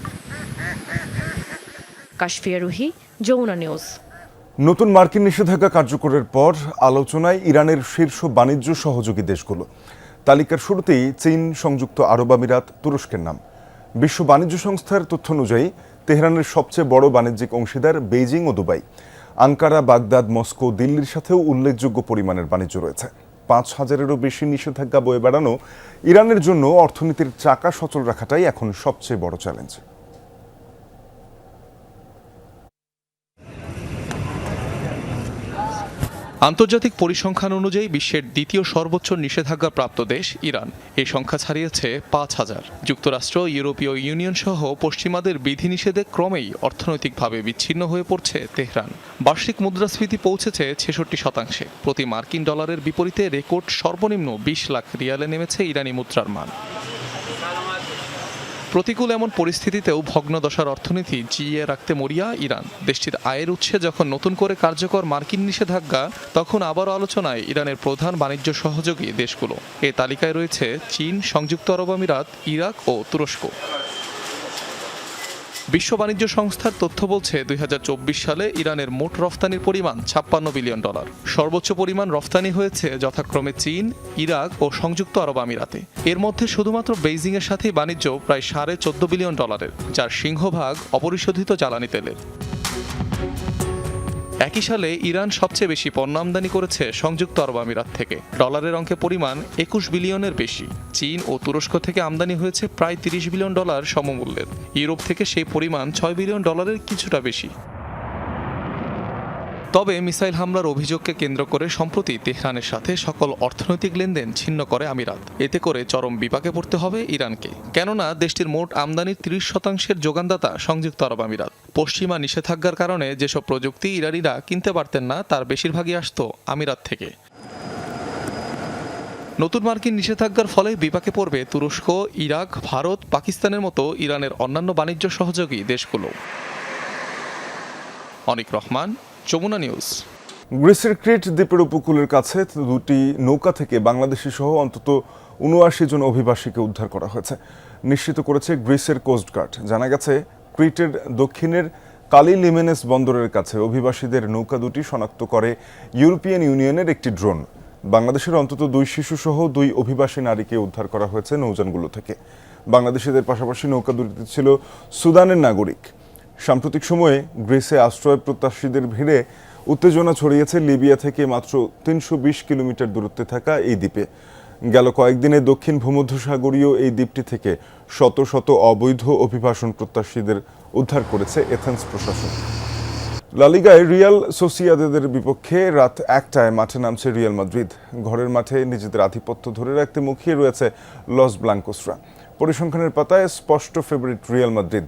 কাশফিয়া রুহি, যমুনা নিউজ। নতুন মার্কিন নিষেধাজ্ঞা কার্যকরের পর আলোচনায় ইরানের শীর্ষ বাণিজ্য সহযোগী দেশগুলো। তালিকার শুরুতেই চীন, সংযুক্ত আরব আমিরাত, তুরস্কের নাম। বিশ্ব বাণিজ্য সংস্থার তথ্য অনুযায়ী তেহরানের সবচেয়ে বড় বাণিজ্যিক অংশীদার বেইজিং ও দুবাই। আঙ্কারা, বাগদাদ, মস্কো, দিল্লির সাথেও উল্লেখযোগ্য পরিমাণের বাণিজ্য রয়েছে। ৫,০০০-এরও বেশি নিষেধাজ্ঞা বয়ে বেড়ানো ইরানের জন্য অর্থনীতির চাকা সচল রাখাটাই এখন সবচেয়ে বড় চ্যালেঞ্জ। আন্তর্জাতিক পরিসংখ্যান অনুযায়ী বিশ্বের দ্বিতীয় সর্বোচ্চ নিষেধাজ্ঞা প্রাপ্ত দেশ ইরান। এই সংখ্যা ছাড়িয়েছে ৫,০০০। যুক্তরাষ্ট্র, ইউরোপীয় ইউনিয়ন সহ পশ্চিমাদের বিধিনিষেধে ক্রমেই অর্থনৈতিকভাবে বিচ্ছিন্ন হয়ে পড়ছে তেহরান। বার্ষিক মুদ্রাস্ফীতি পৌঁছেছে ৬৬%। প্রতি মার্কিন ডলারের বিপরীতে রেকর্ড সর্বনিম্ন ২০ লাখ রিয়ালে নেমেছে ইরানি মুদ্রার মান। প্রতিকূল এমন পরিস্থিতিতেও ভগ্নদশার অর্থনীতি জিইয়ে রাখতে মরিয়া ইরান। দেশটির আয়ের উৎসে যখন নতুন করে কার্যকর মার্কিন নিষেধাজ্ঞা, তখন আবারও আলোচনায় ইরানের প্রধান বাণিজ্য সহযোগী দেশগুলো। এ তালিকায় রয়েছে চীন, সংযুক্ত আরব আমিরাত, ইরাক ও তুরস্ক। বিশ্ব বাণিজ্য সংস্থার তথ্য বলছে, ২০২৪ সালে ইরানের মোট রফতানির পরিমাণ $৫৬ বিলিয়ন। সর্বোচ্চ পরিমাণ রফতানি হয়েছে যথাক্রমে চীন, ইরাক ও সংযুক্ত আরব আমিরাতে। এর মধ্যে শুধুমাত্র বেইজিংয়ের সাথেই বাণিজ্য প্রায় $১৪.৫ বিলিয়ন, যার সিংহভাগ অপরিশোধিত জ্বালানি তেলের। একই সালে ইরান সবচেয়ে বেশি পণ্য আমদানি করেছে সংযুক্ত আরব আমিরাত থেকে। ডলারের অঙ্কে পরিমাণ ২১ বিলিয়নের বেশি। চীন ও তুরস্ক থেকে আমদানি হয়েছে প্রায় $৩০ বিলিয়ন সমমূল্যের। ইউরোপ থেকে সেই পরিমাণ $৬ বিলিয়ন কিছুটা বেশি। তবে মিসাইল হামলার অভিযোগকে কেন্দ্র করে সম্প্রতি তেহরানের সাথে সকল অর্থনৈতিক লেনদেন ছিন্ন করে আমিরাত। এতে করে চরম বিপাকে পড়তে হবে ইরানকে, কেননা দেশটির মোট আমদানির ৩০% যোগানদাতা সংযুক্ত আরব আমিরাত। পশ্চিমা নিষেধাজ্ঞার কারণে যেসব প্রযুক্তি ইরানিরা কিনতে পারতেন না, তার বেশিরভাগই আসত আমিরাত থেকে। নতুন মার্কিন নিষেধাজ্ঞার ফলে বিপাকে পড়বে তুরস্ক, ইরাক, ভারত, পাকিস্তানের মতো ইরানের অন্যান্য বাণিজ্য সহযোগী দেশগুলো। অনিক রহমান, যমুনা নিউজ। গ্রিসের ক্রিট দ্বীপের উপকূলের কাছে দুটি নৌকা থেকে বাংলাদেশি সহ অন্তত ৭৯ জন অভিবাসীকে উদ্ধার করা হয়েছে, নিশ্চিত করেছে গ্রিসের কোস্টগার্ড। জানা গেছে, ক্রিটের দক্ষিণের কালি লিমেনেস বন্দরের কাছে অভিবাসীদের নৌকা দুটি শনাক্ত করে ইউরোপিয়ান ইউনিয়নের একটি ড্রোন। বাংলাদেশের অন্তত 2 শিশু সহ 2 অভিবাসী নারীকে উদ্ধার করা হয়েছে নৌযানগুলো থেকে। বাংলাদেশিদের পাশাপাশি নৌকা দুটিতে ছিল সুদানের নাগরিক। সাম্প্রতিক সময়ে গ্রিসে আশ্রয় প্রত্যাশীদের ভিড়ে উত্তেজনা ছড়িয়েছে লিবিয়া থেকে মাত্র ৩২০ কিলোমিটার দূরত্বে থাকা এই দ্বীপে। গেল কয়েকদিনে দক্ষিণ ভূমধ্যসাগরীয় এই দ্বীপটি থেকে শত শত অবৈধ অভিবাসন প্রত্যাশীদের উদ্ধার করেছে এথেন্স প্রশাসন। লা লিগায় রিয়াল সোসিয়েদাদের বিপক্ষে রাত ১টায় মাঠে নামছে রিয়াল মাদ্রিদ। ঘরের মাঠে নিজেদের আধিপত্য ধরে রাখতে মুখিয়ে রয়েছে লস ব্লাঙ্কোসরা। পরিসংখ্যানের পাতায় স্পষ্ট ফেভারিট রিয়াল মাদ্রিদ।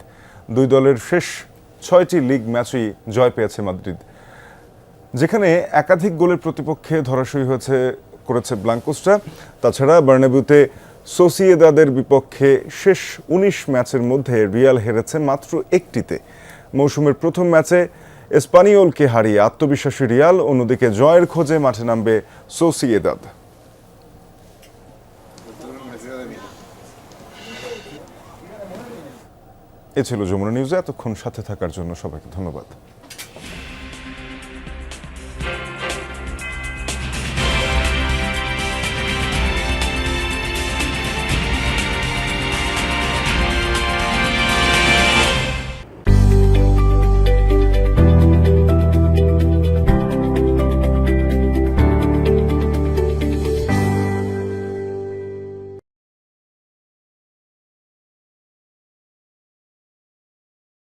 দুই দলের শেষ ৬টি লিগ ম্যাচেই জয় পেয়েছে মাদ্রিদ, যেখানে একাধিক গোলের প্রতিপক্ষে ধরাশয়ী করেছে ব্লাঙ্কোসরা। তাছাড়া বার্নাবিউতে সোসিয়েদাদের বিপক্ষে শেষ ১৯ ম্যাচের মধ্যে রিয়াল হেরেছে মাত্র একটিতে। মৌসুমের প্রথম ম্যাচে এসপানিওলকে হারিয়ে আত্মবিশ্বাসী রিয়াল, অন্যদিকে জয়ের খোঁজে মাঠে নামবে সোসিয়েদাদ। এ ছিল যমুনা নিউজে। এতক্ষণ সাথে থাকার জন্য সবাইকে ধন্যবাদ।